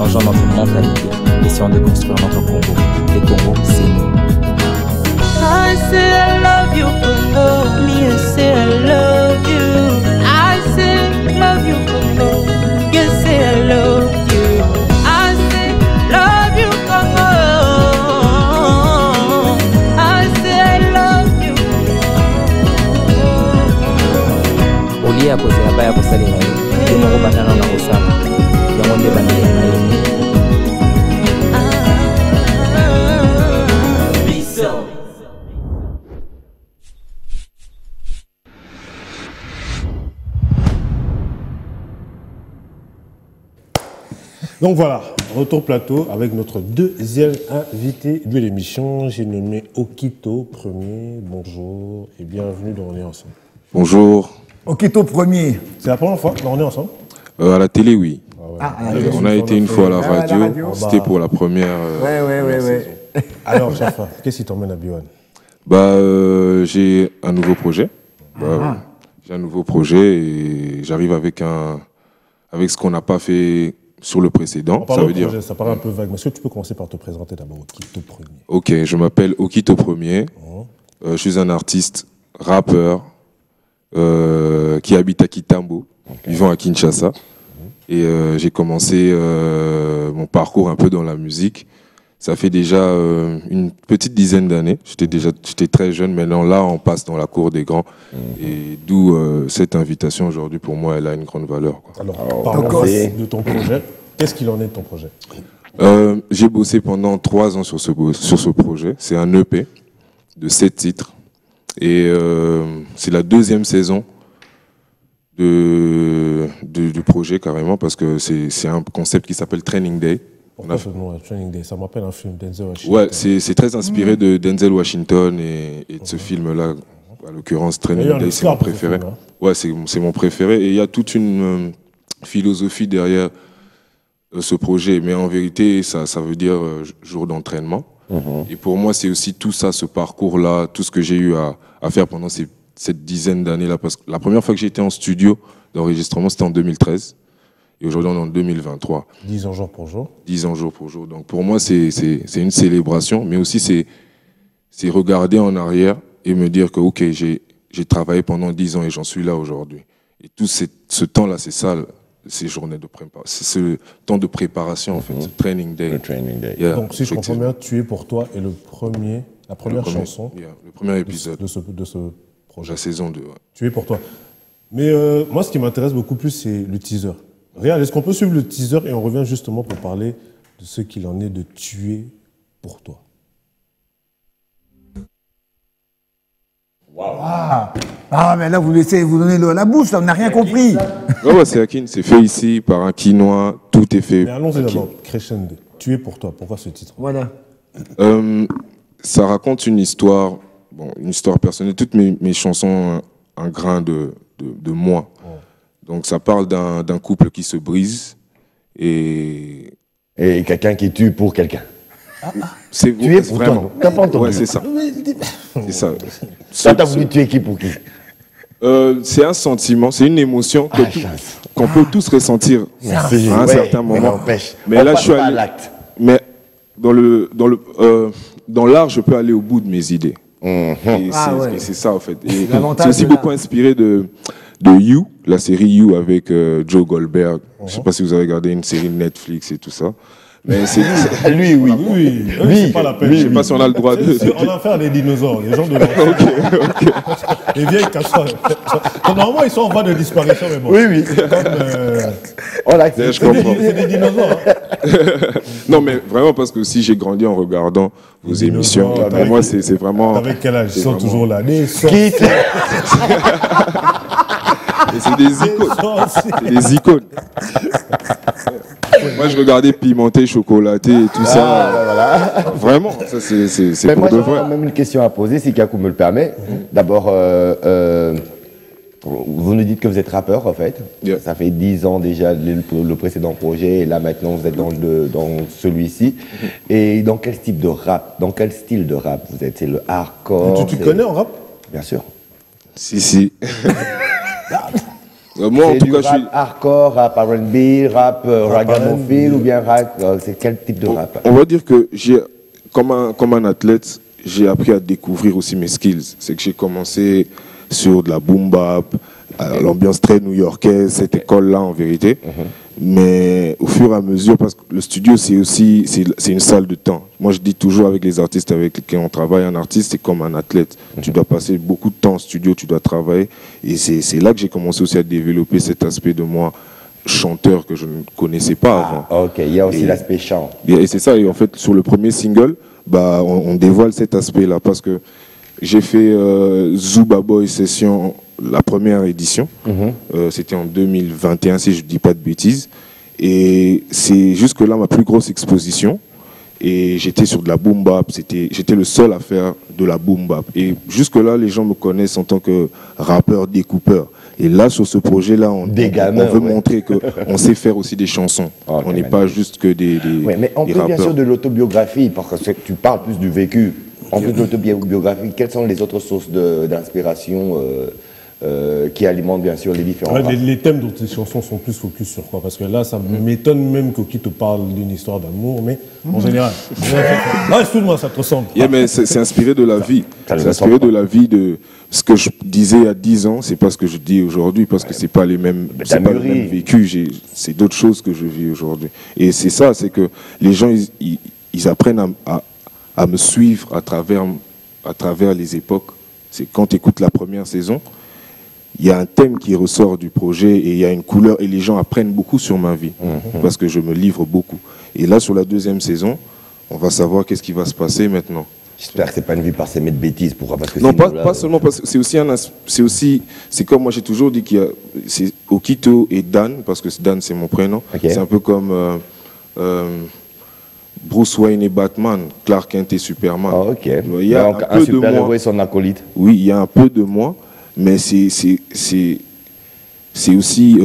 changeons notre mentalité. Essayons de construire notre Congo. Le Congo, c'est nous. I say I love you, Congo. Me, I say I love you. I say love you, Congo. You say I love you. I say love you, Congo. I say I love you. Olie ya kozela baya kosala na ye. Te moko bandana na kosala. Yango nde bandeli na ye. Donc voilà, retour plateau avec notre deuxième invité de l'émission. J'ai nommé Okito Premier. Bonjour et bienvenue dans On est ensemble. Bonjour. Okito Premier. C'est la première fois que On est ensemble à la télé, oui. Ah on a été une fois à la radio. C'était pour la première. Ouais. Alors, Chafa, qu'est-ce qui t'emmène à Biwan? J'ai un nouveau projet. J'ai un nouveau projet et j'arrive avec ce qu'on n'a pas fait sur le précédent. Ça veut dire. Ça paraît un peu vague, mais est-ce que tu peux commencer par te présenter d'abord, Okito Premier? Ok, je m'appelle Okito Premier. Je suis un artiste, rappeur, qui habite à Kitambo, vivant à Kinshasa. Et j'ai commencé mon parcours un peu dans la musique. Ça fait déjà une petite dizaine d'années. J'étais très jeune, maintenant là on passe dans la cour des grands. Et d'où cette invitation aujourd'hui, pour moi, elle a une grande valeur, quoi. Alors, parlons de ton projet. Qu'est-ce qu'il en est de ton projet? J'ai bossé pendant 3 ans sur ce projet. C'est un EP de 7 titres. Et c'est la 2e saison du projet, carrément, parce que c'est un concept qui s'appelle Training Day. Pourquoi ce nom, Training Day? Ça m'appelle un film de Denzel Washington. Ouais, c'est très inspiré de Denzel Washington et de ce film-là. À l'occurrence, Training Day, c'est mon préféré. Film, hein. Ouais, c'est mon préféré. Et il y a toute une philosophie derrière ce projet. Mais en vérité, ça veut dire jour d'entraînement. Et pour moi, c'est aussi tout ça, ce parcours-là, tout ce que j'ai eu à faire pendant cette dizaine d'années-là. Parce que la première fois que j'ai été en studio d'enregistrement, c'était en 2013. Et aujourd'hui, on est en 2023. 10 ans jour pour jour. 10 ans jour pour jour. Donc pour moi, c'est une célébration, mais aussi c'est regarder en arrière et me dire que, ok, j'ai travaillé pendant 10 ans et j'en suis là aujourd'hui. Et tout ce temps-là, c'est ça, ces journées de préparation. C'est ce temps de préparation, en fait, ce training day. Le training day. Yeah, donc si je comprends bien, Tu es pour toi est la première chanson le premier épisode de ce projet. La saison 2. Ouais. Tu es pour toi. Mais moi, ce qui m'intéresse beaucoup plus, c'est le teaser. Réal, est-ce qu'on peut suivre le teaser et on revient justement pour parler de ce qu'il en est de tuer pour toi? Wow. Ah, mais là, vous laissez vous donner l'eau à la bouche, là, on n'a rien compris. Ouais, c'est Akin, c'est fait ici par un Quinois, tout est fait. Mais allons-y d'abord, crescendo. Tu es pour toi, pourquoi ce titre? Voilà. Ça raconte une histoire, une histoire personnelle. Toutes mes chansons ont un grain de moi. Donc ça parle d'un couple qui se brise et quelqu'un qui tue pour quelqu'un. C'est tuer pour vraiment. T'as pas entendu? Ouais, c'est ça. C'est ça. Toi, t'as voulu tuer qui pour qui? C'est un sentiment, c'est une émotion qu'on peut tous ressentir à un certain moment. Mais là, je suis allé. Mais dans l'art, je peux aller au bout de mes idées. Et c'est ça, en fait. C'est aussi beaucoup inspiré de You, la série You avec Joe Goldberg. Je ne sais pas si vous avez regardé une série de Netflix et tout ça. Mais c'est lui, oui. C'est pas la peine. Je ne sais pas si on a le droit de. On a affaire à des dinosaures, les gens de Ok. Les vieilles casseroles. Normalement, ils sont en voie de disparition, mais bon. Oui. On l'accepte. Je comprends. C'est des dinosaures. Non, mais vraiment, parce que si j'ai grandi en regardant vos émissions, pour moi, c'est vraiment. Avec quel âge? Ils sont toujours là. Qui Et c'est des icônes. C'est des icônes. Moi, je regardais Pimenté, Chocolaté et tout ça. Voilà. Vraiment, ça, c'est pour moi, de vrai. J'ai même une question à poser, si Kakou me le permet. D'abord, vous nous dites que vous êtes rappeur, en fait. Yeah. Ça fait 10 ans déjà, le précédent projet, et là, maintenant, vous êtes dans celui-ci. Et dans quel style de rap vous êtes? C'est le hardcore? Tu connais en rap? Bien sûr. Si. Moi, en tout cas, je suis hardcore, rap R&B, rap ragamuffin ou bien rap. C'est quel type de rap? On va dire que comme un athlète, j'ai appris à découvrir aussi mes skills. C'est que j'ai commencé sur de la boom bap, l'ambiance très new-yorkaise, cette école-là en vérité. Mais au fur et à mesure, parce que le studio c'est une salle de temps. Moi je dis toujours avec les artistes avec lesquels on travaille, un artiste c'est comme un athlète. Tu dois passer beaucoup de temps au studio, tu dois travailler. Et c'est là que j'ai commencé aussi à développer cet aspect de moi chanteur que je ne connaissais pas avant. Ok, il y a aussi l'aspect chant. Et c'est ça, et en fait sur le premier single, on dévoile cet aspect-là parce que j'ai fait Zuba Boy Session, la première édition. C'était en 2021, si je ne dis pas de bêtises. Et c'est jusque-là ma plus grosse exposition. Et j'étais sur de la boom bap. J'étais le seul à faire de la boom bap. Et jusque-là, les gens me connaissent en tant que rappeur, découpeur. Et là, sur ce projet-là, on veut montrer qu'on sait faire aussi des chansons. On n'est pas juste que des mais on peut bien sûr de l'autobiographie, parce que tu parles plus du vécu. En plus de l'autobiographie, quelles sont les autres sources d'inspiration qui alimentent bien sûr les différents les thèmes de tes chansons sont plus focus sur quoi? Parce que là, ça m'étonne même qui te parle d'une histoire d'amour, mais en général. Non, excuse-moi, ça te ressemble. Mais c'est inspiré de la vie. C'est inspiré de la vie, de ce que je disais il y a 10 ans, c'est pas ce que je dis aujourd'hui, parce que c'est pas le même vécu, c'est d'autres choses que je vis aujourd'hui. Et c'est ça, c'est que les gens, ils apprennent à me suivre à travers les époques. C'est quand tu écoutes la première saison, il y a un thème qui ressort du projet et il y a une couleur et les gens apprennent beaucoup sur ma vie parce que je me livre beaucoup. Et là, sur la deuxième saison, on va savoir qu'est-ce qui va se passer maintenant. J'espère que c'est pas une vie parsemée de bêtises parce que non, pas seulement parce que c'est comme moi j'ai toujours dit qu'il y a c'est Okito et Dan parce que Dan c'est mon prénom. C'est un peu comme Bruce Wayne et Batman, Clark Kent et Superman. Il y a un super-héros et son acolyte. Oui, il y a un peu de moi, mais c'est aussi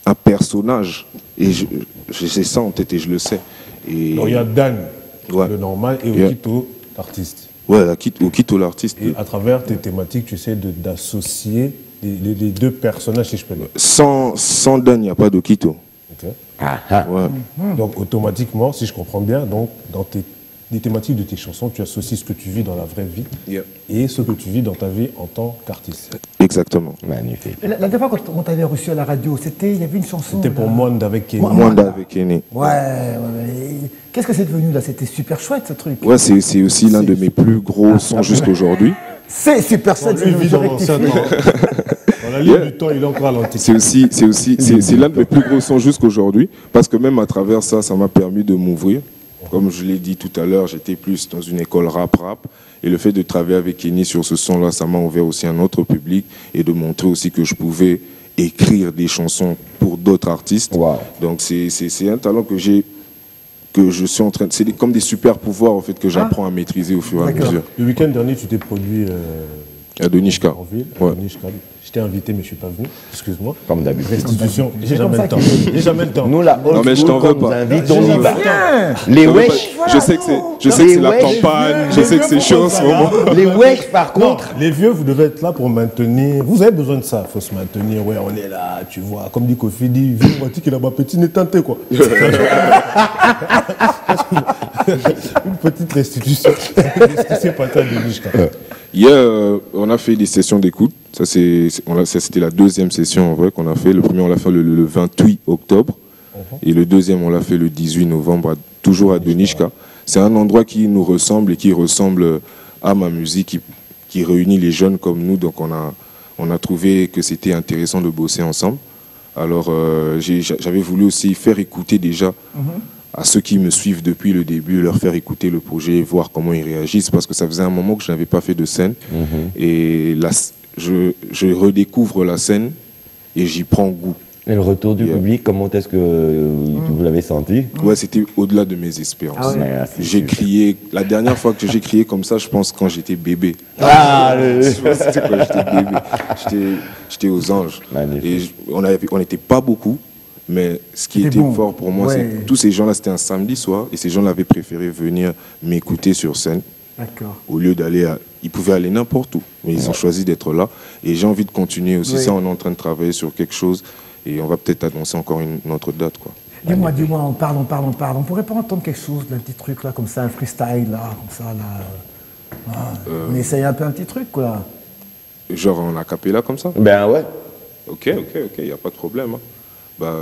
un personnage. Et j'ai ça en tête et je le sais. Donc il y a Dan, le normal, et Okito, l'artiste. Ouais, Okito, l'artiste. Et à travers tes thématiques, tu essaies d'associer les deux personnages, si je peux dire. Sans Dan, il n'y a pas d'Okito. Donc automatiquement, si je comprends bien, donc dans les thématiques de tes chansons, tu associes ce que tu vis dans la vraie vie et ce que tu vis dans ta vie en tant qu'artiste. Exactement. Magnifique. La dernière fois quand on t'avait reçu à la radio, il y avait une chanson. C'était pour Monde avec Kenny. Monde avec Kenny. Qu'est-ce que c'est devenu là? C'était super chouette ce truc. Ouais, c'est aussi l'un de mes plus gros sons jusqu'aujourd'hui. C'est super chouette. Dans la ligne du temps, il est encore à l'antique. C'est l'un de mes plus gros sons jusqu'aujourd'hui, parce que même à travers ça, ça m'a permis de m'ouvrir. Comme je l'ai dit tout à l'heure, j'étais plus dans une école rap, et le fait de travailler avec Kenny sur ce son-là, ça m'a ouvert aussi un autre public, et de montrer aussi que je pouvais écrire des chansons pour d'autres artistes. Donc c'est un talent que je suis en train de... C'est comme des super pouvoirs en fait, que j'apprends à maîtriser au fur et à mesure. Le week-end dernier, tu t'es produit... à Donishka. En ville, je t'ai invité, mais je ne suis pas venu. Excuse-moi. Comme d'habitude. Restitution. J'ai jamais le temps. J'ai jamais le temps. Nous, là, non, mais je t'en veux pas. On y va. Les wesh. Je sais que c'est la campagne. Je sais que c'est chaud en ce moment. Les wesh, par contre. Les vieux, vous devez être là pour maintenir. Vous avez besoin de ça. Il faut se maintenir. Ouais, on est là. Tu vois, comme dit Kofi, dit, vieux, on dit qu'il a ma petite n'est tenté, quoi. Une petite restitution. C'est pas ça de Donishka. Hier, on a fait des sessions d'écoute. Ça, c'était la deuxième session en vrai qu'on a fait. Le premier, on l'a fait le 28 octobre. Et le deuxième, on l'a fait le 18 novembre, toujours à Donishka. C'est un endroit qui nous ressemble et qui ressemble à ma musique, qui réunit les jeunes comme nous. Donc, on a trouvé que c'était intéressant de bosser ensemble. Alors, j'avais voulu aussi faire écouter déjà à ceux qui me suivent depuis le début, leur faire écouter le projet, voir comment ils réagissent, parce que ça faisait un moment que je n'avais pas fait de scène. Et là, je redécouvre la scène et j'y prends goût. Et le retour du public, comment est-ce que vous l'avez senti? Ouais, c'était au-delà de mes espérances. J'ai crié, la dernière fois que j'ai crié comme ça, je pense quand j'étais bébé. C'était quand j'étais bébé. J'étais aux anges. Et on n'était pas beaucoup. Mais ce qui était fort pour moi, c'est que tous ces gens-là, c'était un samedi soir, et ces gens-là avaient préféré venir m'écouter sur scène. D'accord. Au lieu d'aller ils pouvaient aller n'importe où, mais ils ont choisi d'être là. Et j'ai envie de continuer aussi. Oui. Ça, on est en train de travailler sur quelque chose et on va peut-être annoncer encore une autre date, quoi. Dis-moi, on parle. On pourrait pas entendre quelque chose d'un petit truc là, comme ça, un freestyle là, comme ça là. On essaye un peu un petit truc quoi. Genre en acapella comme ça? Ben ouais. Ok, il n'y a pas de problème. Hein. Bah,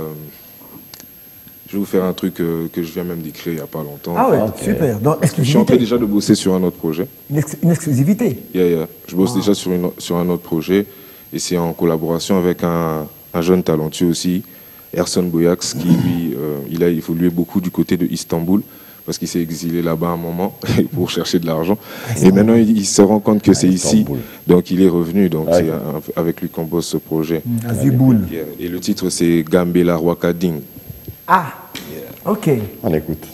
je vais vous faire un truc que je viens même d'écrire il n'y a pas longtemps. Ah ouais, super. Donc, je suis en train déjà de bosser sur un autre projet. Une exclusivité? Yeah. Je bosse déjà sur un autre projet et c'est en collaboration avec un jeune talentueux aussi, Erson Boyax, qui lui, il a évolué beaucoup du côté de Istanbul parce qu'il s'est exilé là-bas un moment pour chercher de l'argent. Et maintenant, il se rend compte que c'est ici, donc il est revenu. Donc c'est avec lui qu'on bosse ce projet. Aziboul. Et le titre, c'est Gambela Wakading. Ah, ok. On écoute.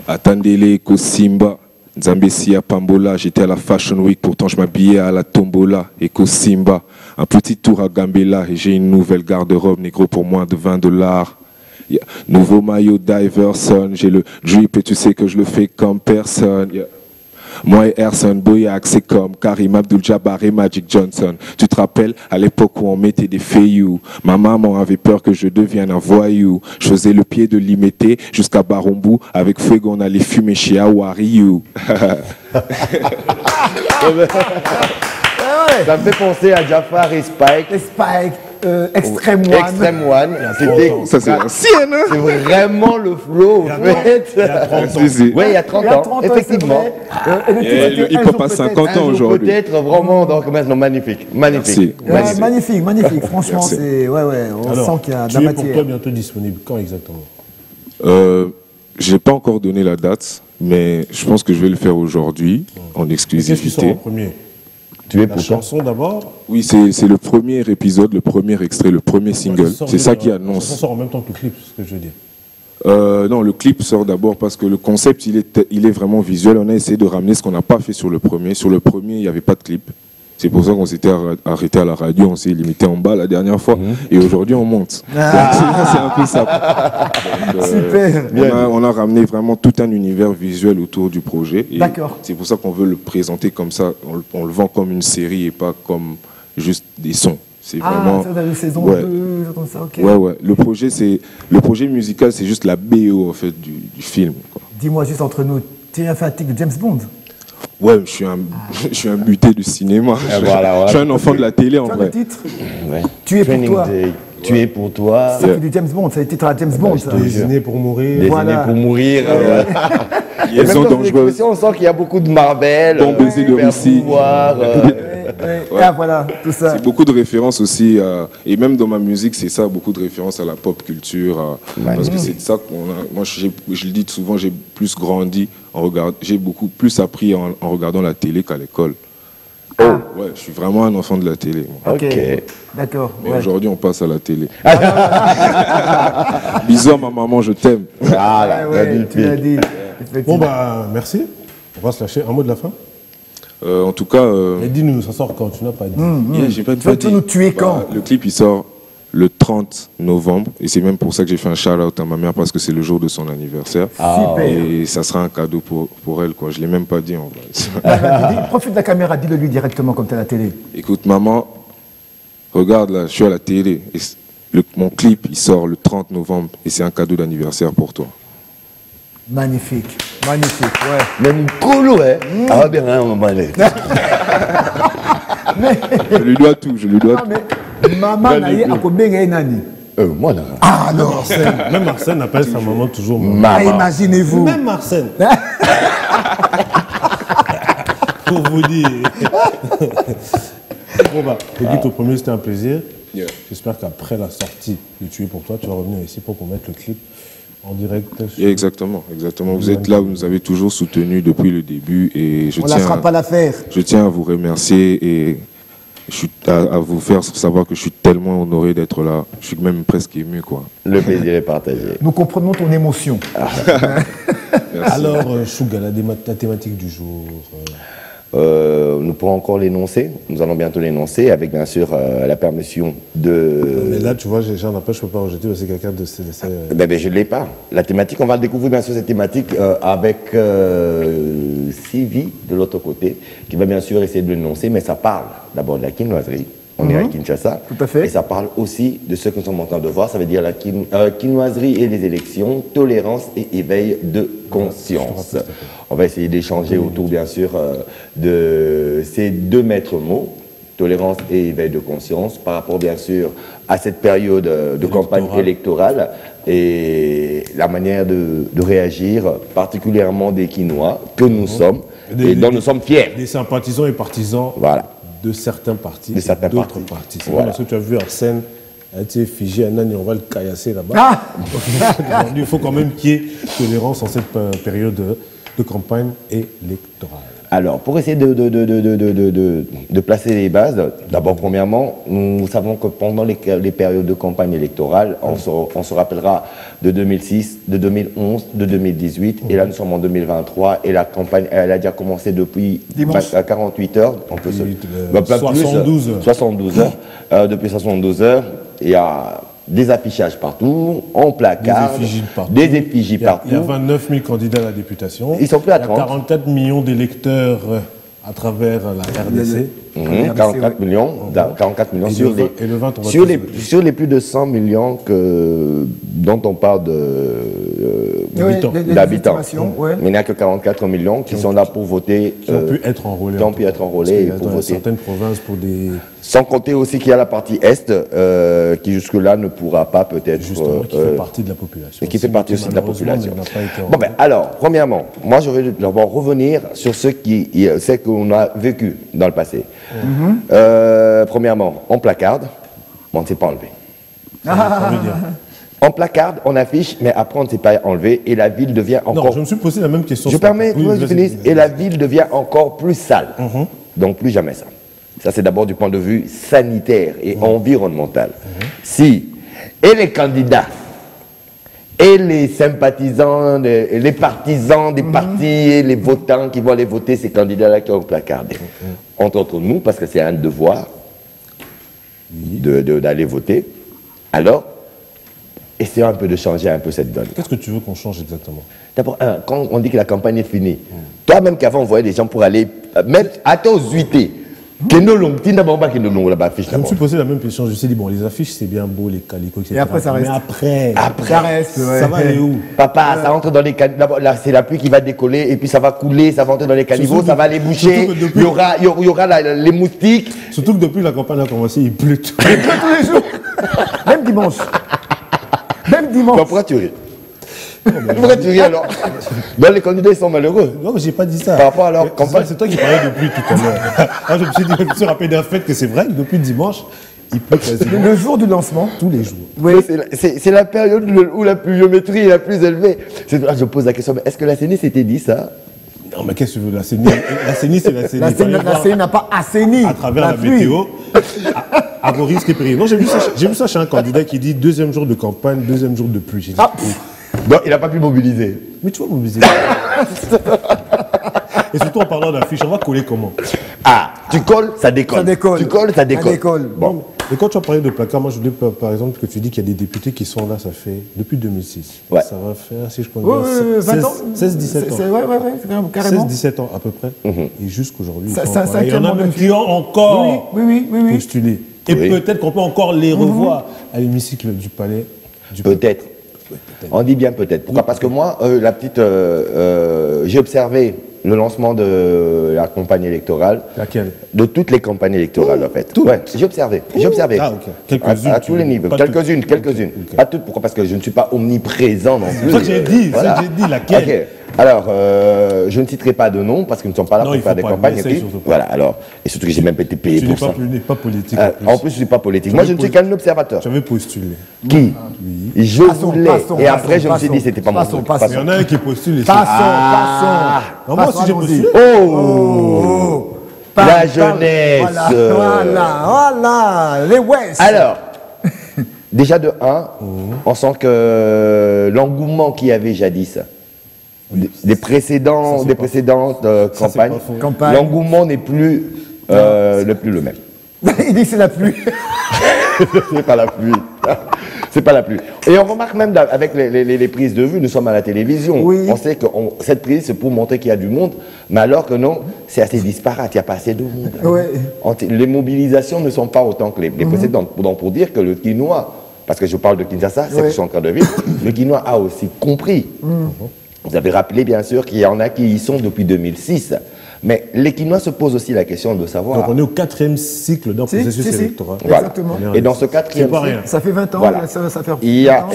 Attendez-les, Kosimba. Zambessia Pambola, j'étais à la Fashion Week, pourtant je m'habillais à la Tombola. Et Kosimba, un petit tour à Gambela et j'ai une nouvelle garde-robe négro pour moins de $20. Yeah. Nouveau maillot d'Iverson, j'ai le drip et tu sais que je le fais comme personne. Yeah. Moi et Erson Boyax, c'est comme Karim Abdul-Jabbar et Magic Johnson. Tu te rappelles, à l'époque où on mettait des feuilloux, ma maman avait peur que je devienne un voyou. Je faisais le pied de Limité jusqu'à Barumbu. Avec Fuego, on allait fumer chez Awariou. Ça me fait penser à Jafar et Spike. Extreme One. Extreme One. Ça, c'est ancien, hein? C'est vraiment le flow, en fait. Il y a 30 ans. Oui, il y a 30 ans, effectivement. Le hip-hop a 50 ans aujourd'hui. Peut-être vraiment, donc maintenant, magnifique. Magnifique. Magnifique. Franchement, c'est. Ouais, on Alors, sent qu'il y a de tu la es pour matière. toi bientôt disponible. Quand exactement? Je n'ai pas encore donné la date, mais je pense que je vais le faire aujourd'hui, en exclusivité. Qu'est-ce qui sort en premier? Tu es La pour toi? chanson d'abord? Oui, c'est le premier épisode, le premier extrait, le premier single. C'est ça qui Ça annonce. sort en même temps que le clip, c'est ce que je veux dire. Non, le clip sort d'abord parce que le concept, il est vraiment visuel. On a essayé de ramener ce qu'on n'a pas fait sur le premier. Sur le premier, il n'y avait pas de clip. C'est pour ça qu'on s'était arrêté à la radio, on s'est limité en bas la dernière fois. Et aujourd'hui, on monte. Donc, c'est un peu ça. Donc, Super. On a ramené vraiment tout un univers visuel autour du projet. D'accord. C'est pour ça qu'on veut le présenter comme ça. On le vend comme une série et pas comme juste des sons. C'est vraiment. Ça, la saison 2, comme ça, ok. Ouais. Le projet musical, c'est juste la BO en fait du film, quoi. Dis-moi juste entre nous, tu es un fanatique de James Bond? Ouais, je suis un buté du cinéma. Je suis un enfant de la télé, en Tu as vrai. le titre? Tu es pour toi. Tu es pour toi. Ça fait du James Bond, c'est le titre à James Bond. Ça. Désigné pour mourir. Désigné pour mourir. Ils sont dangereux. On sent qu'il y a beaucoup de Marvel. Bon baiser de Russie. Ah, voilà, tout ça. C'est beaucoup de références aussi, et même dans ma musique, c'est ça, beaucoup de références à la pop culture, parce que c'est de ça qu'on a. Moi, je le dis souvent, j'ai plus grandi j'ai beaucoup plus appris en regardant la télé qu'à l'école. Ouais, je suis vraiment un enfant de la télé. Moi. Ok, d'accord. Mais aujourd'hui, on passe à la télé. Bisous à ma maman, je t'aime. Tu l'as dit. Bon, bah, merci. On va se lâcher. Un mot de la fin? En tout cas. Et dis-nous, ça sort quand? Tu n'as pas dit. J'ai pas Tu vas nous tuer quand? Le clip, il sort le 30 novembre. Et c'est même pour ça que j'ai fait un shout-out à ma mère, parce que c'est le jour de son anniversaire. Super. Et ça sera un cadeau pour elle, quoi. Je ne l'ai même pas dit, en vrai. Profite de la caméra, dis-le lui directement comme tu es à la télé. Écoute, maman, regarde là, je suis à la télé. Et mon clip, il sort le 30 novembre. Et c'est un cadeau d'anniversaire pour toi. Magnifique, ouais. Même colo, hein. Ah, va bien, on va aller. Je lui dois tout, je lui dois tout. Maman n'a eu à combien nani? Moi, là. Ah, non. Même Arsène appelle sa maman toujours maman. Ah, imaginez-vous. Même Arsène. Pour vous dire. Bon, bah, écoute, au premier, c'était un plaisir. J'espère qu'après la sortie de Tu es pour toi, tu vas revenir ici pour qu'on mette le clip en direct. Exactement. Vous êtes là, vous nous avez toujours soutenu depuis le début. Et On ne lâchera pas l'affaire. Je tiens à vous remercier et à vous faire savoir que je suis tellement honoré d'être là. Je suis même presque ému, quoi. Le plaisir est partagé. Nous comprenons ton émotion. Alors, Chouga, la thématique du jour. Nous pourrons encore l'énoncer. Nous allons bientôt l'énoncer avec, bien sûr, la permission de... Mais là, tu vois, j'en appelle, je ne peux pas rejeter parce que c'est quelqu'un de... Ben, je ne l'ai pas. La thématique, on va découvrir, bien sûr, cette thématique avec Sylvie de l'autre côté, qui va bien sûr essayer de l'énoncer, mais ça parle d'abord de la quinoiserie. On est à Kinshasa. Tout à fait. Et ça parle aussi de ce que nous sommes en train de voir, ça veut dire la quinoiserie et les élections, tolérance et éveil de conscience. On va essayer d'échanger autour, bien sûr, de ces deux maîtres mots, tolérance et éveil de conscience, par rapport, bien sûr, à cette période de campagne électorale et la manière de réagir, particulièrement des Quinois, que nous sommes, et dont nous sommes fiers. Des sympathisants et partisans de certains partis, d'autres partis. C'est parce que tu as vu Arsène, a été figé un an et on va le caillasser là-bas. Il faut quand même qu'il y ait tolérance en cette période de campagne électorale. Alors, pour essayer de placer les bases, d'abord, premièrement, nous savons que pendant les périodes de campagne électorale, on se rappellera de 2006, de 2011, de 2018, et là nous sommes en 2023, et la campagne, elle a déjà commencé depuis 48 heures, on peut 72 heures. Depuis 72 heures, il y a des affichages partout, en placard, des effigies partout. Il y a 29 000 candidats à la députation. Ils sont plus à 30. Il y a 44 millions d'électeurs à travers la RDC. 44 millions sur les plus de 100 millions dont on parle d'habitants. Mais il n'y a que 44 millions qui sont là pour voter. Qui ont pu être enrôlés. Pour voter. Certaines provinces pour des... Sans compter aussi qu'il y a la partie Est qui jusque-là ne pourra pas peut-être... Justement, qui fait partie de la population. Et qui fait partie aussi de la population. Bon ben alors, premièrement, moi je vais d'abord revenir sur ce qu'on a vécu dans le passé. Premièrement, on placarde, mais on ne s'est pas enlevé. On placarde, on affiche, mais après on ne s'est pas enlevé et la ville devient encore... Non, je me suis posé la même question. Je permets, je finis, et la ville devient encore plus sale. Donc plus jamais ça. Ça c'est d'abord du point de vue sanitaire et environnemental. Si, et les candidats, et les sympathisants, les partisans des partis, et les votants qui vont aller voter ces candidats-là qui ont placardé. Entre nous, parce que c'est un devoir d'aller voter. Alors, essayons un peu de changer un peu cette donne. Qu'est-ce que tu veux qu'on change exactement? D'abord, quand on dit que la campagne est finie, toi-même qu'avant on voyait des gens pour aller mettre à tes huités. Je me suis posé la même question. Je me suis dit, bon, les affiches, c'est bien beau, les calicots, etc. Et après, ça reste. Mais après ça reste. Ça va aller où? Papa, ça rentre dans les caniveaux. Là, c'est la pluie qui va décoller, et puis ça va couler, ça va rentrer dans les caniveaux, ça va les boucher. Il y aura les moustiques. Surtout que depuis la campagne a commencé, il pleut. Il pleut tous les jours. Même dimanche. Même dimanche. Pourquoi tu ris? Pourquoi tu ris alors? Donc les candidats ils sont malheureux. Non, mais j'ai pas dit ça. Par rapport à leur campagne. C'est toi qui parlais depuis tout à l'heure. Moi, je me suis rappelé d'un fait que c'est vrai que depuis dimanche, il pleut quasiment. Le jour du lancement, tous les jours. Oui. C'est la période où la pluviométrie est la plus élevée. Là, je pose la question, mais est-ce que la CENI s'était dit ça? Non, mais qu'est-ce que tu veux? La CENI, c'est la CENI. La CENI n'a pas assaini. À travers la météo, à vos risques et périls. Non, j'ai vu ça chez un candidat qui dit deuxième jour de campagne, deuxième jour de pluie. Donc, il n'a pas pu mobiliser. Mais tu vas mobiliser. Et surtout en parlant d'affiches, on va coller comment? Ah, tu colles, ça décolle. Tu colles, ça décolle. Bon. Et quand tu as parlé de placard, moi je voulais par exemple que tu dis qu'il y a des députés qui sont là, ça fait depuis 2006. Ouais. Ça va faire, si je connais bien, 20 ans. 16-17 ans. Ouais, carrément. 16-17 ans à peu près. Et jusqu'aujourd'hui, il y en a même qui ont encore postulé. Et peut-être qu'on peut encore les revoir à l'hémicycle du Palais. Peut-être. On dit bien peut-être. Pourquoi? Parce que moi, j'ai observé le lancement de la campagne électorale. Laquelle? De toutes les campagnes électorales, en fait. Ouais, j'ai observé. Ah, ok. Quelques-unes. À tous les niveaux. Quelques-unes. Pas toutes. Pourquoi? Parce que je ne suis pas omniprésent non plus. C'est ça que j'ai dit. C'est ça que j'ai dit. Laquelle? Okay. Alors, je ne citerai pas de nom parce que nous ne sommes pas là pour faire des campagnes. Voilà, alors. Et surtout que j'ai même pas été payé pour ça. Tu n'es pas politique. En plus, je ne suis pas politique. Moi, je ne suis qu'un observateur. J'avais postulé. Qui? Je voulais. Et après, je me suis dit, c'était pas mon truc. Il y en a un qui postule. Passons. Moi aussi, j'ai postulé. Oh! La jeunesse. Voilà. Les West. Alors, déjà de 1, on sent que l'engouement qu'il y avait jadis, des précédentes campagnes, l'engouement n'est plus le même. Il dit que c'est la pluie. C'est pas la pluie. C'est pas la pluie. Et on remarque même avec les prises de vue, nous sommes à la télévision. Oui. On sait que cette prise, c'est pour montrer qu'il y a du monde, mais alors que non, c'est assez disparate, il n'y a pas assez de monde. Ouais. Les mobilisations ne sont pas autant que les précédentes. Donc pour dire que le Quinois, parce que je parle de Kinshasa, c'est que je suis en train de vivre, le Quinois a aussi compris. Vous avez rappelé bien sûr qu'il y en a qui y sont depuis 2006. Mais les Quinois se posent aussi la question de savoir. Donc on est au 4e cycle d'un processus électoral. Voilà. Exactement. Et dans ce 4e cycle, ça fait 20 ans, voilà. ça fait il y a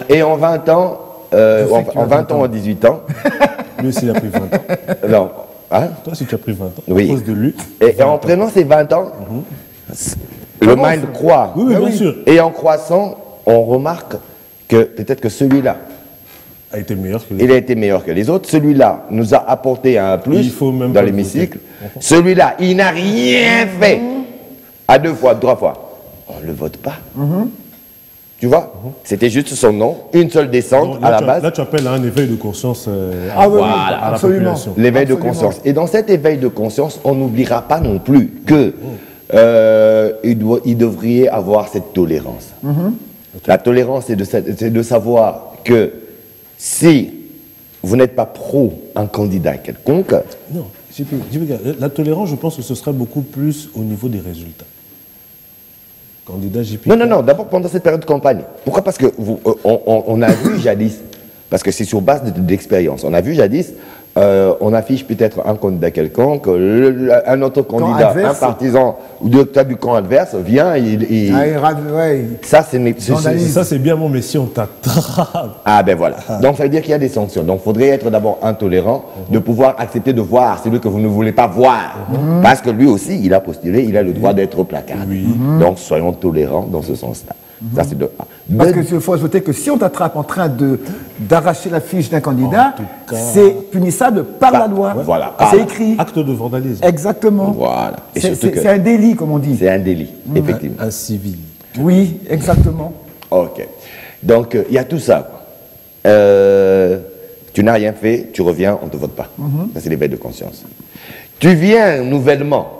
et en 20 ans, en 20 ans, en 18 ans. Lui aussi, il a pris 20 ans. Non. Hein? Toi, si tu as pris 20 ans, oui. à cause de lui. Et en prenant ces 20 ans, le mind croît. Oui, bien sûr. Et en croissant, on remarque que peut-être que celui-là a été meilleur que les autres. Il a été meilleur que les autres. Celui-là nous a apporté un plus dans l'hémicycle. Celui-là, il n'a rien fait. À 2 fois, 3 fois. On ne le vote pas. Tu vois, c'était juste son nom, une seule descente à la base. Là, tu appelles à un éveil de conscience à la population. L'éveil de conscience. Et dans cet éveil de conscience, on n'oubliera pas non plus que il devrait avoir cette tolérance. La tolérance, c'est de savoir que si vous n'êtes pas pro un candidat quelconque... Non, la tolérance, je pense que ce sera beaucoup plus au niveau des résultats. Candidat JP. Non, d'abord pendant cette période de campagne. Pourquoi? Parce que on a vu jadis, parce que c'est sur base d'expérience, on a vu jadis, on affiche peut-être un candidat quelconque, un autre candidat, un partisan ou du camp adverse vient, ça c'est bien mon mais si on t'attrape. Ah ben voilà. Donc ça veut dire qu'il y a des sanctions. Donc il faudrait être d'abord intolérant, de pouvoir accepter de voir celui que vous ne voulez pas voir. Parce que lui aussi, il a postulé, il a le droit d'être placardé. Donc soyons tolérants dans ce sens-là. Ça, c'est parce qu'il faut ajouter que si on t'attrape en train d'arracher la fiche d'un candidat, c'est punissable par la loi. Voilà. C'est écrit. Acte de vandalisme. Exactement. Voilà. C'est un délit, comme on dit. C'est un délit, effectivement. Un civil. Oui, exactement. Ok. Donc, il y a tout ça. Tu n'as rien fait, tu reviens, on ne te vote pas. Ça, c'est l'éveil de conscience. Tu viens nouvellement.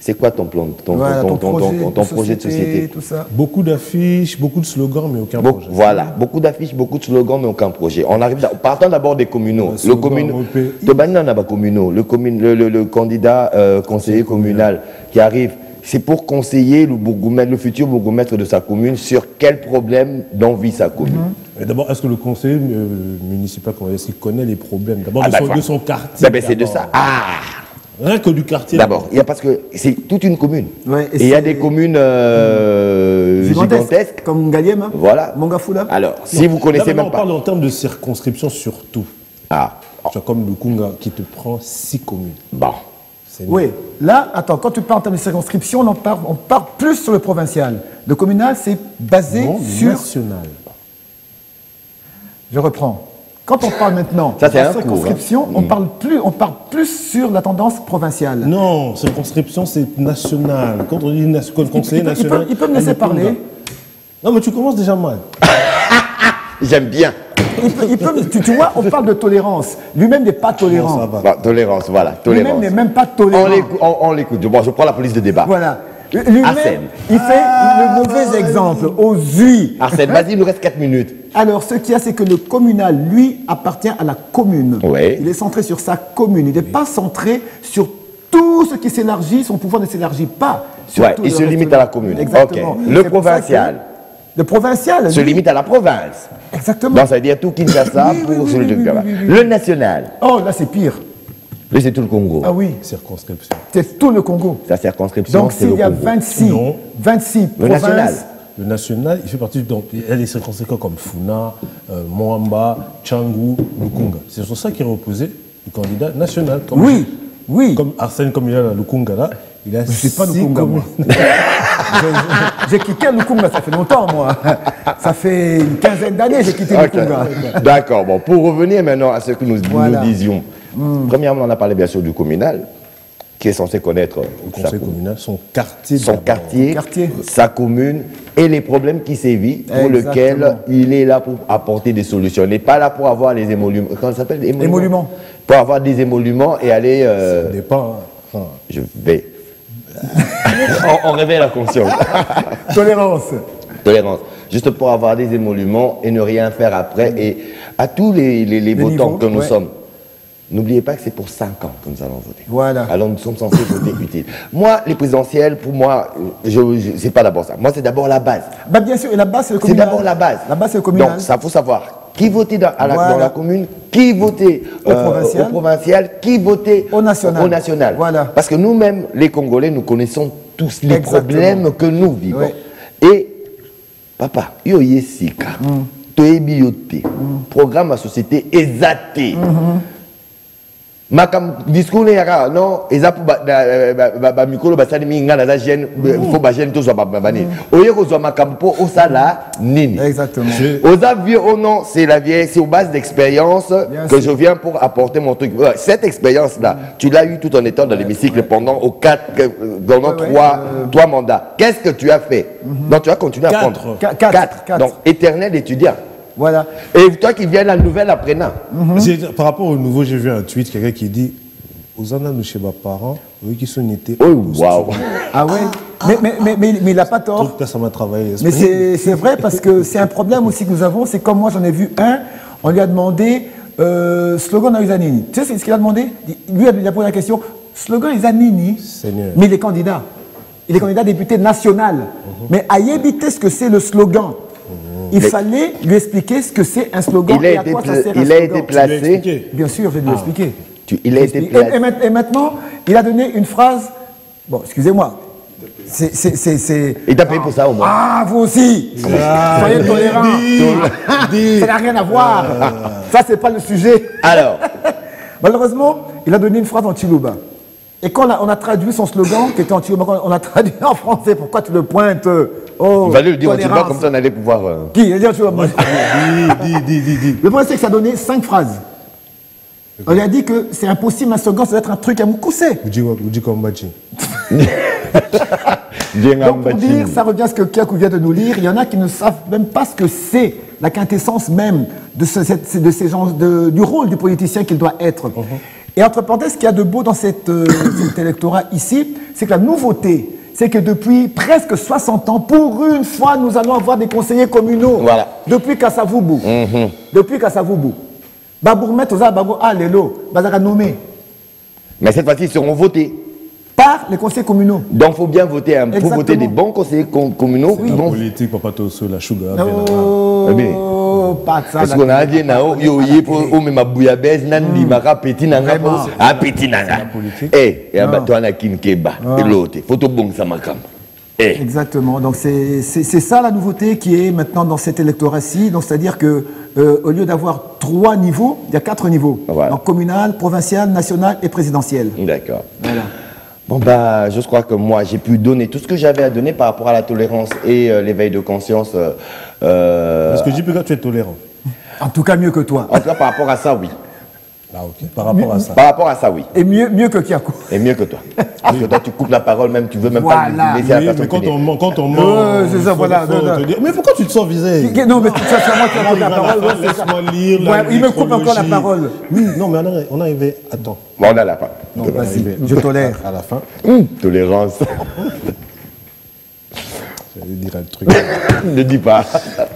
C'est quoi ton plan, ton projet de société? Tout ça. Beaucoup d'affiches, beaucoup de slogans, mais aucun projet. Voilà, beaucoup d'affiches, beaucoup de slogans, mais aucun projet. On arrive, partons d'abord des communaux. Le candidat conseiller communal qui arrive, c'est pour conseiller le futur bourgmestre de sa commune sur quel problème dont vit sa commune. D'abord, est-ce que le conseiller municipal, est-ce qu'il connaît les problèmes d'abord de son quartier? C'est de ça. Rien que du quartier. D'abord, parce que c'est toute une commune. Ouais, et il y a des communes gigantesques. Comme Ngaliema, voilà. Mongafula. Alors, si vous connaissez même on pas... parle en termes de circonscription surtout. Tu as comme le Kunga qui te prend 6 communes. Bon. Oui, là, attends, quand tu parles en termes de circonscription, on parle plus sur le provincial. Le communal, c'est basé sur... national. Je reprends. Quand on parle maintenant de circonscription, on parle plus sur la tendance provinciale. Non, circonscription, c'est national. Quand on dit conseiller national... Il peut me laisser parler. Non, mais tu commences déjà mal. J'aime bien. Tu vois, on parle de tolérance. Lui-même n'est pas tolérant. Tolérance, voilà. Lui-même n'est même pas tolérant. On l'écoute. Bon, je prends la police de débat. Voilà. Lui-même, il fait le mauvais exemple aux UI. Arsène, vas-y, il nous reste 4 minutes. Alors, ce qu'il y a, c'est que le communal, lui, appartient à la commune. Oui. Il est centré sur sa commune. Il n'est pas centré sur tout ce qui s'élargit. Son pouvoir ne s'élargit pas. Il se limite à la commune. Exactement. Okay. Le provincial. Le provincial se limite à la province. Exactement. Donc, ça veut dire tout Kinshasa pour celui de Gaba. Le national. Oh, là, c'est pire. Lui, c'est tout le Congo. Ah oui. Circonscription. C'est tout le Congo. Sa circonscription, donc, s'il y a 26 le provinces... national. Le national, il fait partie... Donc, il y a des circonscriptions comme Funa, Moamba, Tchangou, Lukunga. C'est sur ça qu'il est reposé le candidat national. Oui. Comme Arsène, comme il a Lukunga là, il a... Je ne suis pas Lukunga, moi. J'ai quitté Lukunga, ça fait longtemps, moi. Ça fait une quinzaine d'années j'ai quitté Lukunga. D'accord. Bon, pour revenir maintenant à ce que nous disions. Premièrement, on a parlé bien sûr du communal, qui est censé connaître le conseil communal, son quartier, sa commune et les problèmes qui sévissent, pour lesquels il est là pour apporter des solutions. Il n'est pas là pour avoir les émoluments. Comment ça s'appelle? Émoluments. Pour avoir des émoluments et aller... Ça dépend. Je vais... On réveille la conscience. Tolérance. Tolérance. Juste pour avoir des émoluments et ne rien faire après. Et à tous les votants que nous sommes, n'oubliez pas que c'est pour 5 ans que nous allons voter. Voilà. Alors nous sommes censés voter utile. Moi, les présidentielles, pour moi, c'est pas d'abord ça. Moi, c'est d'abord la base. Bah, bien sûr, et la base, c'est le communal. C'est d'abord la base. La base, c'est le communal. Donc, ça faut savoir qui votait dans la commune, qui votait au provincial, qui votait au national. Voilà. Parce que nous-mêmes, les Congolais, nous connaissons tous les problèmes que nous vivons. Ouais. Et, papa, yo yesika, toyebi yote, programme à société exaté. Makam discours yaka non eza pour ba mikolo ba sali minga na jeune faut ba jeune to zo ba bani oye ko zo makam po osala nini exactement aux avieux au nom c'est la vieille c'est aux bases d'expérience que je viens pour apporter mon truc. Cette expérience là tu l'as eu tout en étant dans l'hémicycle pendant trois mandats. Qu'est-ce que tu as fait? Donc tu as continué à apprendre 4 donc éternel étudiant. Voilà. Et toi qui viens la nouvelle apprenant. Par rapport au nouveau, j'ai vu un tweet, quelqu'un qui dit aux nous chez mes parents, eux qui sont nés. Oh, waouh! Ah ouais? Mais il n'a pas tort. Ça m'a travaillé. Mais c'est vrai parce que c'est un problème aussi que nous avons. C'est comme moi, j'en ai vu un, on lui a demandé slogan à Uzanini. Tu sais ce qu'il a demandé? Lui, il a posé la question slogan Uzanini, mais il est candidat. Il est candidat député national. Mais à y éviter ce que c'est le slogan. Il fallait lui expliquer ce que c'est un slogan et à quoi ça sert un slogan. Il a été placé. Bien sûr, je vais lui expliquer. Il a été placé. Et maintenant, il a donné une phrase. Bon, excusez-moi. Il t'a payé pour ça au moins. Ah, vous aussi. Soyez tolérants. Ça n'a rien à voir. Ça, c'est pas le sujet. Alors. Malheureusement, il a donné une phrase en Chiluba. Et quand on a traduit son slogan, qui était en Chiluba, on a traduit en français. Pourquoi tu le pointes? Oh, il fallait le dire en Chiluba, comme ça on allait pouvoir. Qui? Il a dit en Chiluba. Le problème, c'est que ça donnait 5 phrases. On lui a dit que c'est impossible, un slogan, ça doit être un truc à Moukoussé. Donc pour dire, ça revient à ce que Kiakou vient de nous lire, il y en a qui ne savent même pas ce que c'est, la quintessence même de ces gens, du rôle du politicien qu'il doit être. Et entre parenthèses, ce qu'il y a de beau dans cet électorat ici, c'est que la nouveauté, c'est que depuis presque 60 ans, pour une fois, nous allons avoir des conseillers communaux. Voilà. Depuis Kassavoubou. Depuis Kassavoubou. Babourmet, Lelo, Bazara nommé. Mais cette fois-ci, ils seront votés. Par les conseillers communaux. Donc il faut bien voter, faut voter des bons conseillers communaux. Oui. La politique, papa Tosso, la sugar. Pas de ça. Parce qu'on a dit, on met ma bouillabaisse, nandi, mara, petit nanga. Ah, petit nanga. Eh, et toi, on a kinkeba. Et l'autre, photo bon, ça m'a cramé. Exactement. Donc c'est ça la nouveauté qui est maintenant dans cet électorat-ci. Donc c'est-à-dire que au lieu d'avoir 3 niveaux, il y a 4 niveaux. Voilà. Donc communal, provincial, national et présidentiel. D'accord. Voilà. Bon bah, je crois que moi j'ai pu donner tout ce que j'avais à donner par rapport à la tolérance et l'éveil de conscience. Est-ce que JP, tu es tolérant? En tout cas mieux que toi. En tout cas par rapport à ça, oui. Ah ok, par rapport à ça. Par rapport à ça, oui. Et mieux que Kiakou. Et mieux que toi. Parce que toi tu coupes la parole même, tu veux même pas laisser la personne. Mais quand on ment, c'est ça, voilà. Mais pourquoi tu te sens visé? Non, mais c'est moi qui ai la parole. Laisse-moi lire. Il me coupe encore la parole. Oui, non, mais on est arrivé. Attends. Bon, on est à la fin. Non, vas-y, je tolère. À la fin. Tolérance. J'allais dire un truc. Ne dis pas.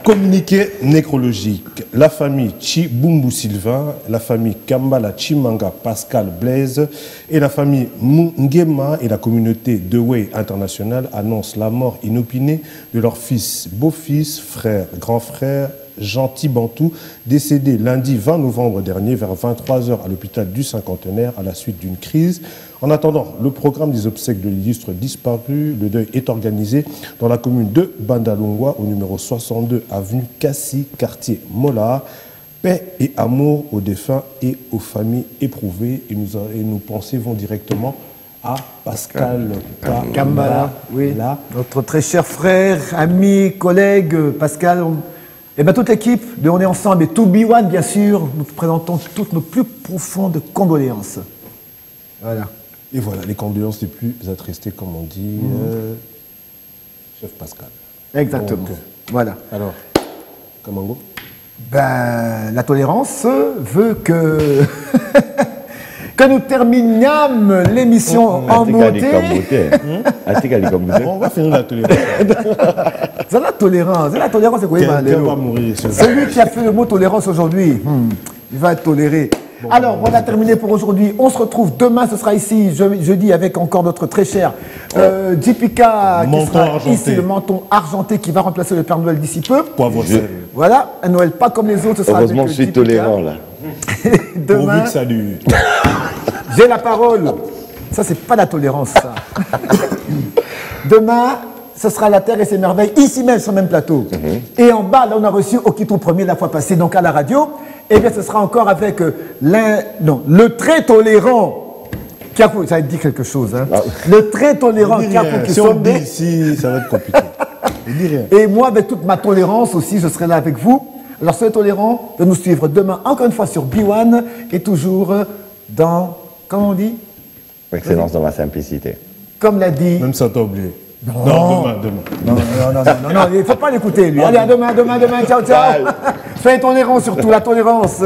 Communiqué nécrologique. La famille Chibumbu Sylvain, la famille Kambala Chimanga Pascal Blaise et la famille Mungema et la communauté Dewey International annoncent la mort inopinée de leur fils, beau-fils, frère, grand frère, Gentil Bantou, décédé lundi 20 novembre dernier vers 23h à l'hôpital du Cinquantenaire à la suite d'une crise. En attendant le programme des obsèques de l'illustre disparu, le deuil est organisé dans la commune de Bandalungwa au numéro 62 avenue Kassi, quartier Mola. Paix et amour aux défunts et aux familles éprouvées. Et nos pensées vont directement à Pascal Kambala, oui, notre très cher frère, ami, collègue Pascal. Et bien toute l'équipe de On est ensemble et To Be One, bien sûr, nous présentons toutes nos plus profondes condoléances. Voilà. Et voilà, les condoléances les plus attristées, comme on dit, chef Pascal. Exactement. Donc, voilà. Alors, Kamango? Ben, la tolérance veut que Que nous terminions l'émission en beauté. On va finir la tolérance. C'est la tolérance. C'est la tolérance, c'est quoi? Quelqu'un va mourir. Celui qui a fait le mot tolérance aujourd'hui, il va être toléré. Alors, on a terminé pour aujourd'hui. On se retrouve demain, ce sera ici, jeudi, avec encore notre très cher JPK, qui sera ici, le menton argenté, qui va remplacer le Père Noël d'ici peu. Poivre sel. Voilà, un Noël pas comme les autres, ce sera heureusement, avec je suis JPK. tolérant, là. Demain, salut. J'ai la parole. Ça, c'est pas la tolérance, ça. Demain, ce sera La Terre et ses merveilles, ici même, sur le même plateau. Et en bas, là, on a reçu Okito Premier la fois passée, donc à la radio. Et bien, ce sera encore avec le très tolérant Kiakou. Ça va dit quelque chose, hein. Le très tolérant Kiakou qui on dit ici, ça va être compliqué. Il dit rien. Et moi, avec toute ma tolérance aussi, je serai là avec vous. Alors, soyez tolérants de nous suivre demain, encore une fois, sur B1 et toujours dans, comment on dit? Excellence dans ma simplicité. Comme l'a dit... Même ça t'a oublié. Non, demain. Non, il ne faut pas l'écouter, lui. Allez, à demain, ciao. Soyez tolérants, surtout la tolérance.